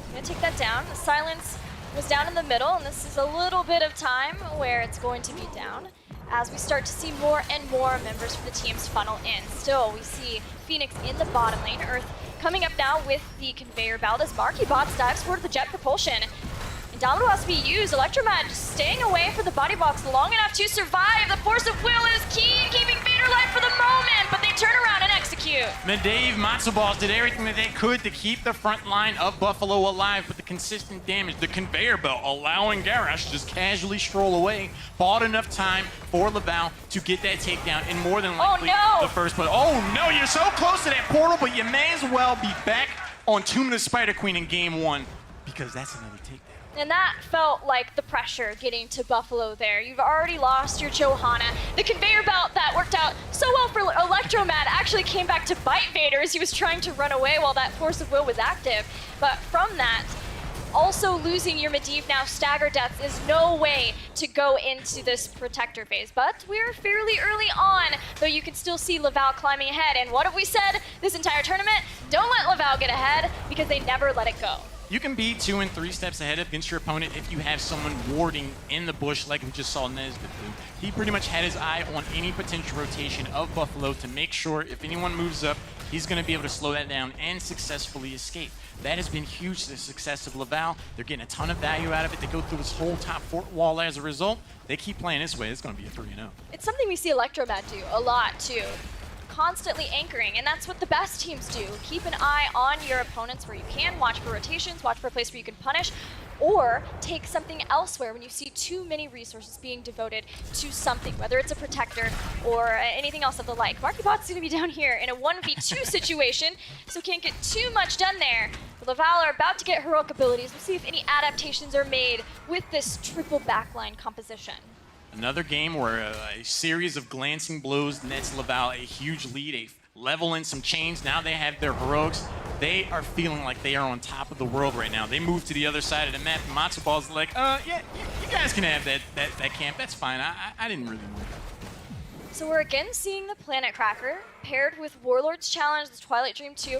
I'm going to take that down. The Silence was down in the middle, and this is a little bit of time where it's going to be down as we start to see more and more members from the teams funnel in. Still, we see Phoenix in the bottom lane. Earth coming up now with the conveyor belt as Marky Bots dives toward the jet propulsion. Indomitable has to be used. Electromag just staying away from the body box long enough to survive. The force of will is key, keeping Vader alive for the moment, but they turn around and execute. Medivh, Matzo Balls did everything that they could to keep the front line of Buffalo alive with the consistent damage. The conveyor belt allowing Garrosh to just casually stroll away. Bought enough time for Laval to get that takedown in more than likely the first play. Oh no, you're so close to that portal, but you may as well be back on Tomb of the Spider Queen in game 1 because that's another takedown. And that felt like the pressure getting to Buffalo there. You've already lost your Johanna. The conveyor belt that worked out so well for Electromad actually came back to bite Vader as he was trying to run away while that force of will was active. But from that, also losing your Medivh now stagger deaths is no way to go into this protector phase. But we're fairly early on, though you can still see Laval climbing ahead. And what have we said this entire tournament? Don't let Laval get ahead because they never let it go. You can be 2 and 3 steps ahead against your opponent if you have someone warding in the bush like we just saw Nesbit do. He pretty much had his eye on any potential rotation of Buffalo to make sure if anyone moves up, he's going to be able to slow that down and successfully escape. That has been huge to the success of Laval. They're getting a ton of value out of it. They go through this whole top fort wall as a result. They keep playing this way. It's going to be a 3-0. It's something we see Electromad do a lot too. Constantly anchoring, and that's what the best teams do. Keep an eye on your opponents where you can, watch for rotations, watch for a place where you can punish, or take something elsewhere when you see too many resources being devoted to something, whether it's a protector or anything else of the like. Marky Bot's going to be down here in a 1v2 situation, so can't get too much done there. The Laval are about to get heroic abilities. We'll see if any adaptations are made with this triple backline composition. Another game where a series of glancing blows nets Laval a huge lead, a level in some chains. Now they have their heroics. They are feeling like they are on top of the world right now. They moved to the other side of the map. Matzo Ball's like, yeah, you guys can have that camp. That's fine. I didn't really want it. So we're again seeing the Planet Cracker paired with Warlord's Challenge, the Twilight Dream 2.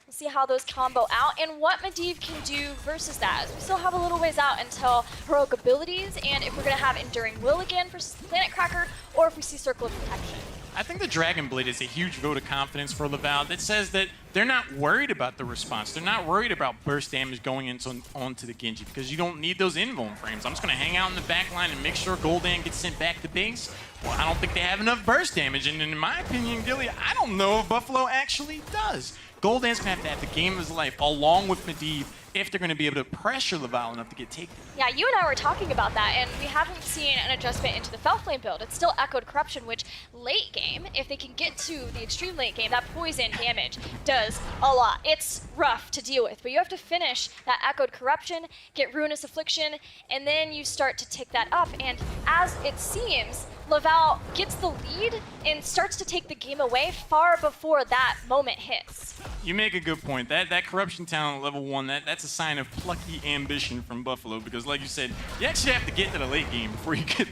We'll see how those combo out and what Medivh can do versus that. We still have a little ways out until heroic abilities, and if we're going to have Enduring Will again versus Planet Cracker, or if we see Circle of Protection. I think the Dragon Blade is a huge vote of confidence for Laval that says that they're not worried about the response. They're not worried about burst damage going onto the Genji because you don't need those invuln frames. I'm just going to hang out in the back line and make sure Gul'dan gets sent back to base. Well, I don't think they have enough burst damage, and in my opinion, Gilly, I don't know if Buffalo actually does. Gul'dan's going to have the game of his life along with Medivh if they're going to be able to pressure Laval enough to get taken. Yeah, you and I were talking about that, and we haven't seen an adjustment into the Felflame build. It's still Echoed Corruption, which late game, if they can get to the extreme late game, that poison damage does a lot. It's rough to deal with, but you have to finish that Echoed Corruption, get Ruinous Affliction, and then you start to tick that up. And as it seems, Laval gets the lead and starts to take the game away far before that moment hits. You make a good point. That Corruption talent level 1, that's a sign of plucky ambition from Buffalo because, like you said, you actually have to get to the late game before you get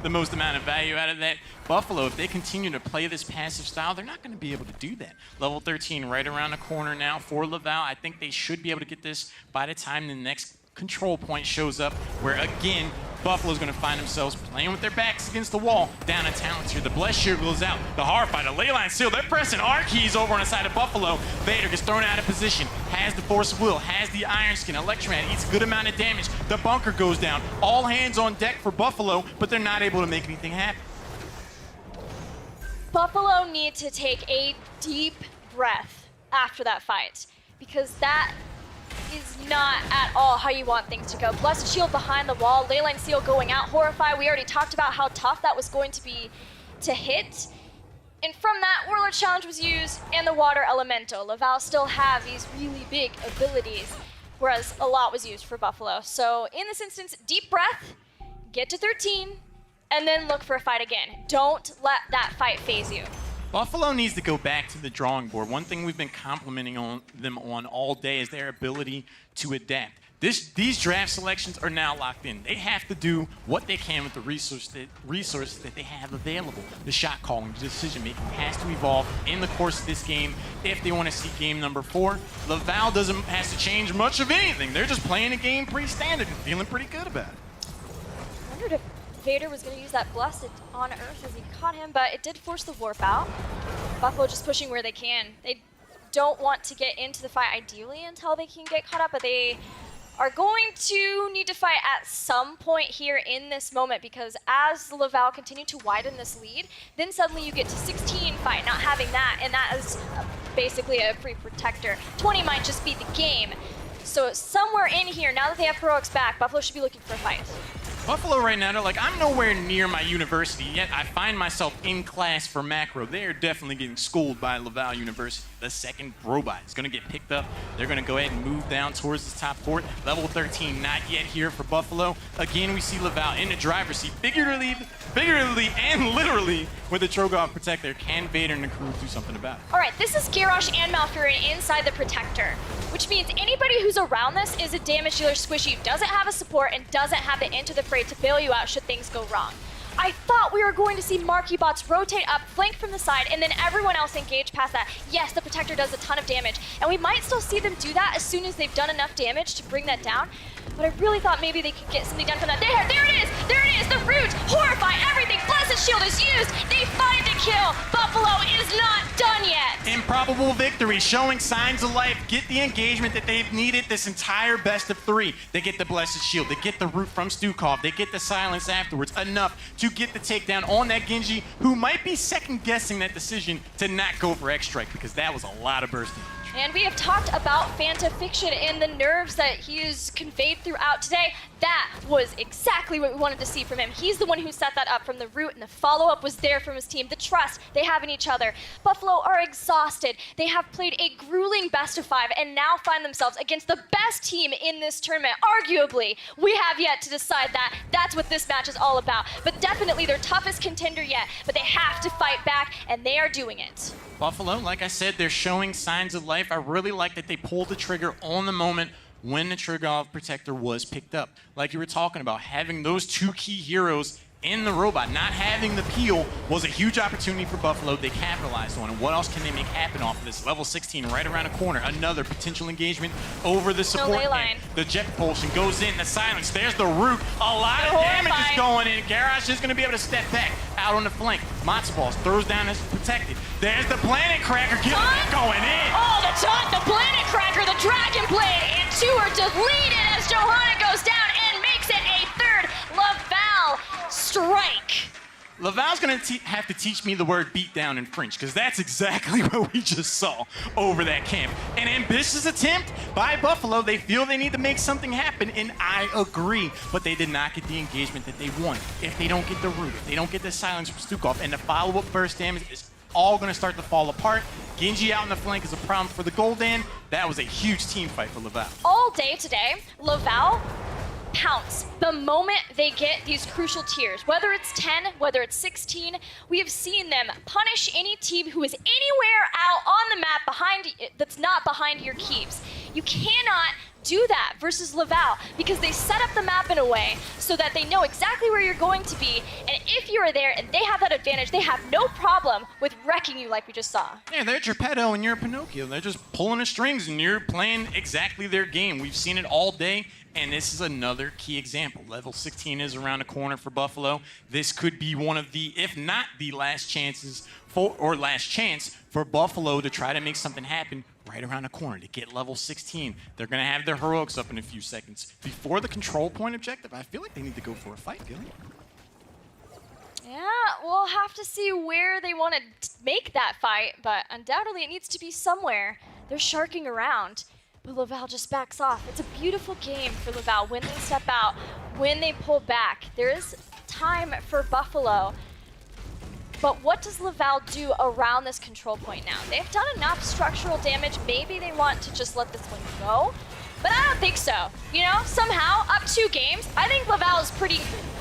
the most amount of value out of that. Buffalo, if they continue to play this passive style, they're not going to be able to do that. Level 13 right around the corner now for Laval. I think they should be able to get this by the time the next control point shows up, where again Buffalo's going to find themselves playing with their backs against the wall down in talents here. The Blessed Shield goes out. The Horrified, the Leyline Seal, they're pressing R keys over on the side of Buffalo. Vader gets thrown out of position, has the Force of Will, has the Iron Skin. Electromad eats a good amount of damage. The bunker goes down. All hands on deck for Buffalo, but they're not able to make anything happen. Buffalo need to take a deep breath after that fight, because that is not at all how you want things to go. Blessed Shield behind the wall, Leyline Seal going out, Horrify. We already talked about how tough that was going to be to hit. And from that, Warlord Challenge was used, and the Water Elemental. Laval still have these really big abilities, whereas a lot was used for Buffalo. So in this instance, deep breath, get to 13, and then look for a fight again. Don't let that fight phase you. Buffalo needs to go back to the drawing board. One thing we've been complimenting on them on all day is their ability to adapt. These draft selections are now locked in. They have to do what they can with the resources that they have available. The shot calling, the decision making has to evolve in the course of this game if they want to see game number 4. Laval doesn't has to change much of anything. They're just playing a game pretty standard and feeling pretty good about it. I wondered if Vader was going to use that Blessed on Earth as he caught him, but it did force the warp out. Buffalo just pushing where they can. They don't want to get into the fight ideally until they can get caught up, but they are going to need to fight at some point here in this moment, because as Laval continue to widen this lead, then suddenly you get to 16 fight, not having that, and that is basically a free protector. 20 might just be the game. So somewhere in here, now that they have heroics back, Buffalo should be looking for a fight. Buffalo right now, they're like, I'm nowhere near my university, yet I find myself in class for macro. They are definitely getting schooled by Laval University. The second robot is going to get picked up. They're going to go ahead and move down towards the top court. Level 13 not yet here for Buffalo. Again, we see Laval in the driver's seat, figuratively and literally with the Trogoff Protector. Can Vader and the crew do something about it? All right, this is Garrosh and Malfurion inside the Protector, which means anybody who's around this is a damage dealer squishy who doesn't have a support and doesn't have the Into the Fray to bail you out should things go wrong. I thought we were going to see Marquee bots rotate up, flank from the side, and then everyone else engage past that. Yes, the Protector does a ton of damage, and we might still see them do that as soon as they've done enough damage to bring that down. But I really thought maybe they could get something done from that. There it is! There it is! The root! Horrify! Everything! Blessed Shield is used! They find the kill! Buffalo is not done yet! Improbable victory, showing signs of life, get the engagement that they've needed this entire best of 3. They get the Blessed Shield, they get the root from Stukov, they get the silence afterwards, enough to get the takedown on that Genji, who might be second-guessing that decision to not go for X-Strike, because that was a lot of burst damage. And we have talked about Fanta Fiction and the nerves that he has conveyed throughout today. That was exactly what we wanted to see from him. He's the one who set that up from the root, and the follow-up was there from his team. The trust they have in each other. Buffalo are exhausted. They have played a grueling best of 5 and now find themselves against the best team in this tournament. Arguably, we have yet to decide that. That's what this match is all about. But definitely their toughest contender yet. But they have to fight back, and they are doing it. Buffalo, like I said, they're showing signs of life. I really like that they pulled the trigger on the moment when the Trogoff Protector was picked up. Like you were talking about, having those 2 key heroes in the robot, not having the peel was a huge opportunity for Buffalo. They capitalized on it. What else can they make happen off of this? Level 16 right around the corner. Another potential engagement over the support. No ley line. The jet propulsion goes in, the silence. There's the root. A lot of damage is going in. Garrosh is going to be able to step back out on the flank. Matzo Balls throws down as protected. There's the Planet Cracker going in. Oh, the taunt, the Planet Cracker, the Dragon Blade, and 2 are deleted as Johanna goes down and makes it a 3rd Laval strike. Laval's going to have to teach me the word beatdown in French, because that's exactly what we just saw over that camp. An ambitious attempt by Buffalo. They feel they need to make something happen, and I agree. But they did not get the engagement that they want. If they don't get the root, if they don't get the silence from Stukov, and the follow-up burst damage is all going to start to fall apart. Genji out in the flank is a problem for the Golden. That was a huge team fight for Laval. All day today, Laval pounce the moment they get these crucial tiers. Whether it's 10, whether it's 16, we have seen them punish any team who is anywhere out on the map that's not behind your keeps. You cannot do that versus Laval, because they set up the map in a way so that they know exactly where you're going to be, and if you're there and they have that advantage, they have no problem with wrecking you like we just saw. Yeah, they're Geppetto and you're Pinocchio. They're just pulling the strings and you're playing exactly their game. We've seen it all day, and this is another key example. Level 16 is around the corner for Buffalo. This could be one of the, if not the last chance for Buffalo to try to make something happen right around the corner to get level 16. They're going to have their heroics up in a few seconds. Before the control point objective, I feel like they need to go for a fight, Gilly. Yeah, we'll have to see where they want to make that fight, but undoubtedly it needs to be somewhere. They're sharking around, but Laval just backs off. It's a beautiful game for Laval when they step out, when they pull back. There is time for Buffalo. But what does Laval do around this control point now? They've done enough structural damage. Maybe they want to just let this one go. But I don't think so. You know, somehow, up 2 games, I think Laval is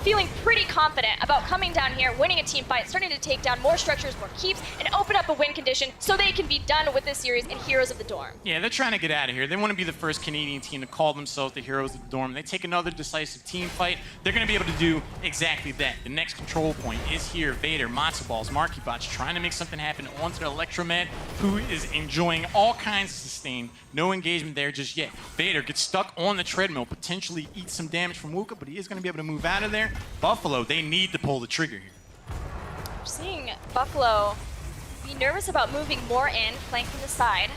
feeling pretty confident about coming down here, winning a team fight, starting to take down more structures, more keeps, and open up a win condition so they can be done with this series in Heroes of the Dorm. Yeah, they're trying to get out of here. They want to be the first Canadian team to call themselves the Heroes of the Dorm. They take another decisive team fight. They're going to be able to do exactly that. The next control point is here. Vader, Matzo Balls, Markybots trying to make something happen onto the Electromed, who is enjoying all kinds of sustain. No engagement there just yet. Vader gets stuck on the treadmill, potentially eats some damage from Wuka, but he is going to be able to move out of there. Buffalo, they need to pull the trigger here. We're seeing Buffalo be nervous about moving more in, flank from the side.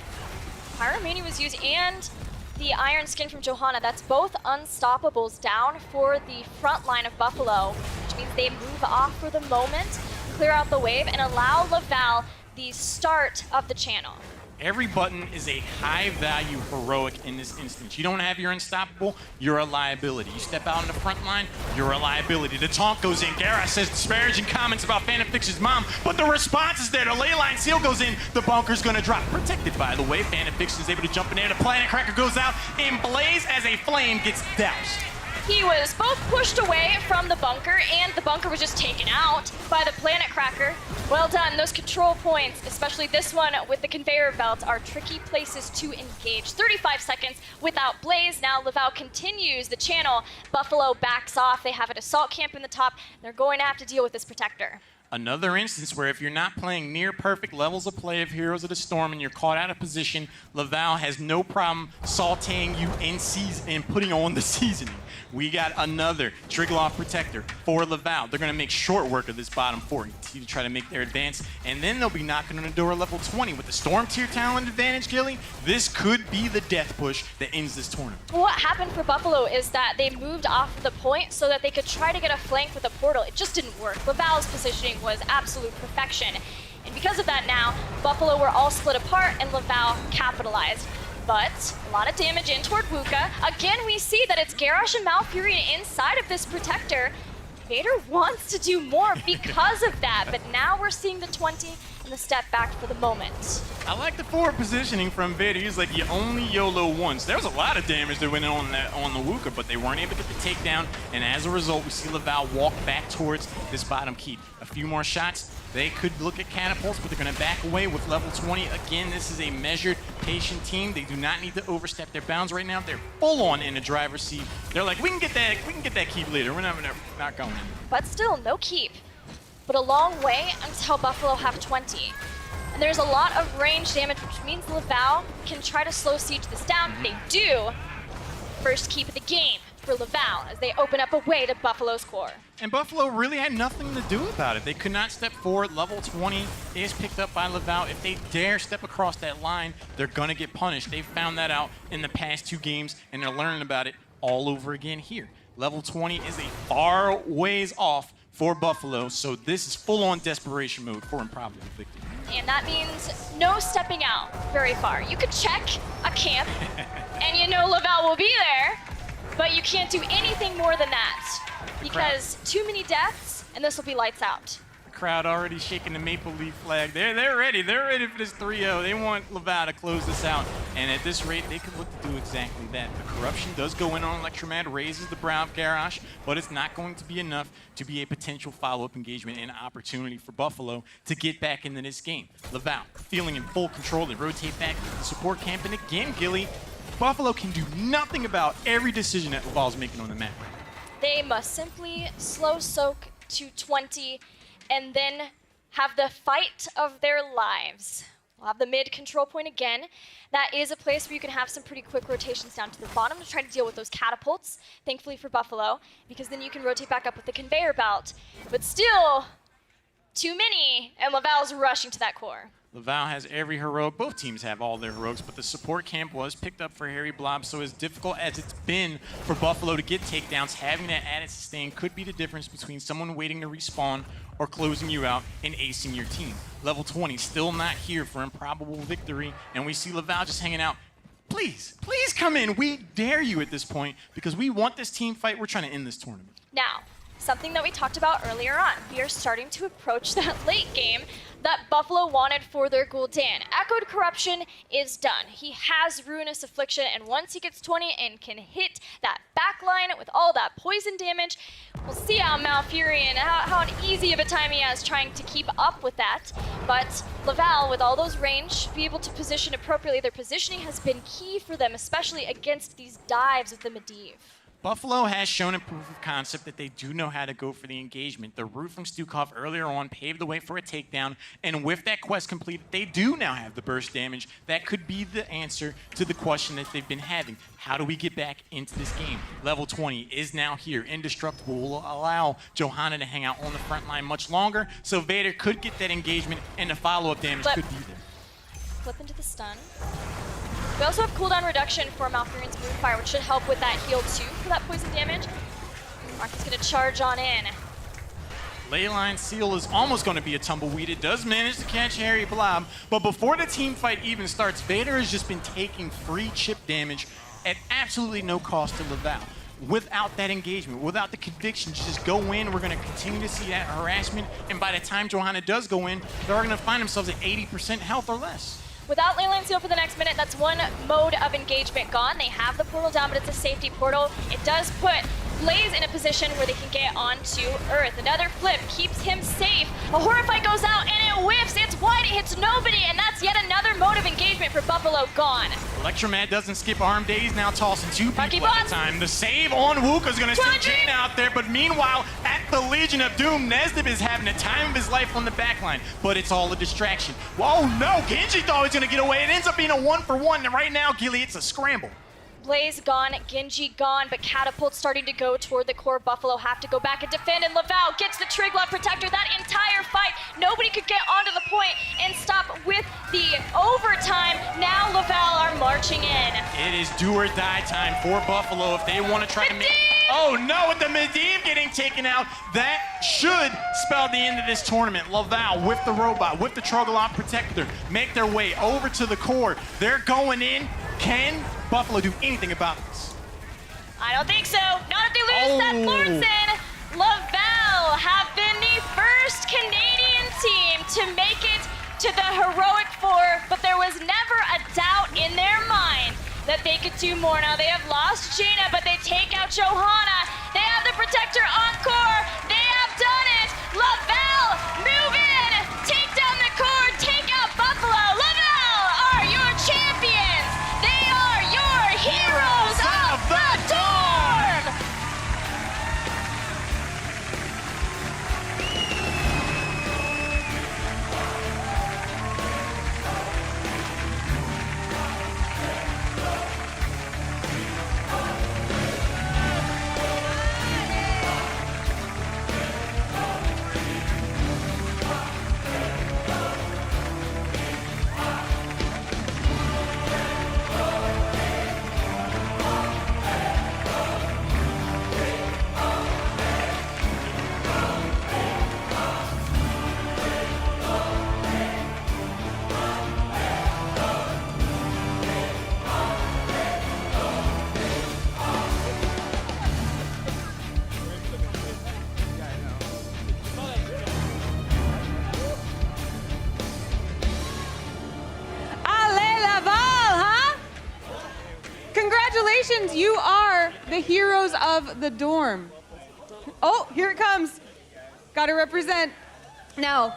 Pyromania was used, and the Iron Skin from Johanna. That's both unstoppables down for the front line of Buffalo, which means they move off for the moment, clear out the wave, and allow Laval the start of the channel. Every button is a high-value heroic in this instance. You don't have your unstoppable, you're a liability. You step out on the front line, you're a liability. The taunt goes in. Garrosh says disparaging comments about Phantom Fix's mom, but the response is there. The ley line seal goes in. The bunker's gonna drop. Protected, by the way. Phantom Fix is able to jump in there. The Planet Cracker goes out in Blaze as a flame gets doused. He was both pushed away from the bunker, and the bunker was just taken out by the Planet Cracker. Well done. Those control points, especially this one with the conveyor belt, are tricky places to engage. 35 seconds without Blaze. Now Laval continues the channel. Buffalo backs off. They have an assault camp in the top. They're going to have to deal with this protector. Another instance where if you're not playing near perfect levels of play of Heroes of the Storm and you're caught out of position, Laval has no problem sauteing you in season and putting on the seasoning. We got another Triglav Protector for Laval. They're going to make short work of this bottom 4 to try to make their advance, and then they'll be knocking on the door of level 20. With the Storm tier talent advantage, Gilly, this could be the death push that ends this tournament. What happened for Buffalo is that they moved off the point so that they could try to get a flank with a portal. It just didn't work. Laval's positioning was absolute perfection. And because of that now, Buffalo were all split apart and Laval capitalized. But a lot of damage in toward Wuka. Again, we see that it's Garrosh and Malfurion inside of this protector. Vader wants to do more because of that, but now we're seeing the 20 and the step back for the moment. I like the forward positioning from Vader. He's like, you only YOLO once. There was a lot of damage that went on the Wuka, but they weren't able to get the takedown, and as a result, we see Laval walk back towards this bottom keep. A few more shots. They could look at catapults, but they're going to back away with level 20. Again, this is a measured, patient team. They do not need to overstep their bounds right now. They're full on in the driver's seat. They're like, we can get that keep later. We're not going. But still, no keep. But a long way until Buffalo have 20. And there's a lot of range damage, which means Laval can try to slow siege this down. They do. First keep of the game for Laval as they open up a way to Buffalo's core. And Buffalo really had nothing to do about it. They could not step forward. Level 20 is picked up by Laval. If they dare step across that line, they're going to get punished. They found that out in the past 2 games, and they're learning about it all over again here. Level 20 is a far ways off for Buffalo, so this is full-on desperation mode for improbable victory. And that means no stepping out very far. You could check a camp, and you know Laval will be there, but you can't do anything more than that. Because too many deaths, and this will be lights out. Crowd already shaking the Maple Leaf flag. They're ready. They're ready for this 3-0. They want Laval to close this out. And at this rate, they could look to do exactly that. The corruption does go in on Electromed, raises the brow of Garrosh, but it's not going to be enough to be a potential follow-up engagement and opportunity for Buffalo to get back into this game. Laval feeling in full control. They rotate back to the support camp. And again, Gilly, Buffalo can do nothing about every decision that Laval's making on the map. They must simply slow soak to 20 and then have the fight of their lives. We'll have the mid control point again. That is a place where you can have some pretty quick rotations down to the bottom to try to deal with those catapults, thankfully for Buffalo, because then you can rotate back up with the conveyor belt. But still, too many, and Laval's rushing to that core. Laval has every heroic. Both teams have all their heroics, but the support camp was picked up for Harry Blob, so as difficult as it's been for Buffalo to get takedowns, having that added sustain could be the difference between someone waiting to respawn or closing you out and acing your team. Level 20 still not here for improbable victory, and we see Laval just hanging out. Please, please come in. We dare you at this point because we want this team fight. We're trying to end this tournament. Now, something that we talked about earlier on. We are starting to approach that late game that Buffalo wanted for their Gul'dan. Echoed Corruption is done. He has Ruinous Affliction, and once he gets 20 and can hit that backline with all that poison damage, we'll see how Malfurion, how easy of a time he has trying to keep up with that. But Laval, with all those range, be able to position appropriately. Their positioning has been key for them, especially against these dives of the Medivh. Buffalo has shown in proof of concept that they do know how to go for the engagement. The root from Stukov earlier on paved the way for a takedown, and with that quest completed, they do now have the burst damage. That could be the answer to the question that they've been having. How do we get back into this game? Level 20 is now here. Indestructible will allow Johanna to hang out on the front line much longer, so Vader could get that engagement, and the follow-up damage could be there. Flip into the stun. We also have cooldown reduction for Malfurion's Moonfire, which should help with that heal too for that poison damage. Mark is going to charge on in. Leyline Seal is almost going to be a tumbleweed. It does manage to catch Harry Blob, but before the team fight even starts, Vader has just been taking free chip damage at absolutely no cost to Laval. Without that engagement, without the conviction to just go in, we're going to continue to see that harassment, and by the time Johanna does go in, they're going to find themselves at 80% health or less. Without Leyline Seal for the next minute, that's one mode of engagement gone. They have the portal down, but it's a safety portal. It does put Blaze in a position where they can get onto Earth. Another flip keeps him safe. A Horrify goes out and it whiffs. It's wide, it hits nobody, and that's yet another mode of engagement for Buffalo gone. Electromad doesn't skip arm days, now tossing two Rocky people at Bots. a time. The save on Wuka is going to send 200. Jane out there, but meanwhile, at the Legion of Doom, Nesdip is having the time of his life on the backline, but it's all a distraction. Whoa, no, Genji thought he was going to get away. It ends up being a 1-for-1, and right now, Gilly, it's a scramble. Blaze gone, Genji gone, but Catapult's starting to go toward the core. Buffalo have to go back and defend, and Laval gets the Triglav Protector. That entire fight, nobody could get onto the point and stop with the overtime. Now Laval are marching in. It is do or die time for Buffalo if they want to try to make... Oh no, with the Medivh getting taken out, that should spell the end of this tournament. Laval with the robot, with the Troglodyte Protector, make their way over to the core. They're going in. Can Buffalo do anything about this? I don't think so. Not if they lose Seth Lawrenson. Laval have been the first Canadian team to make it to the Heroic Four, but there was never a doubt in their mind that they could do more. Now they have lost Jaina, but they take out Johanna. They have the Protector Encore. They have done it. Laval, move in. Take down the core. Take out Buffalo. Laval are your champions. They are your heroes of the Dorm. Congratulations, you are the heroes of the Dorm. Oh, here it comes. Got to represent. Now,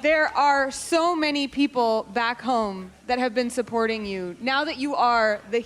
there are so many people back home that have been supporting you. Now that you are the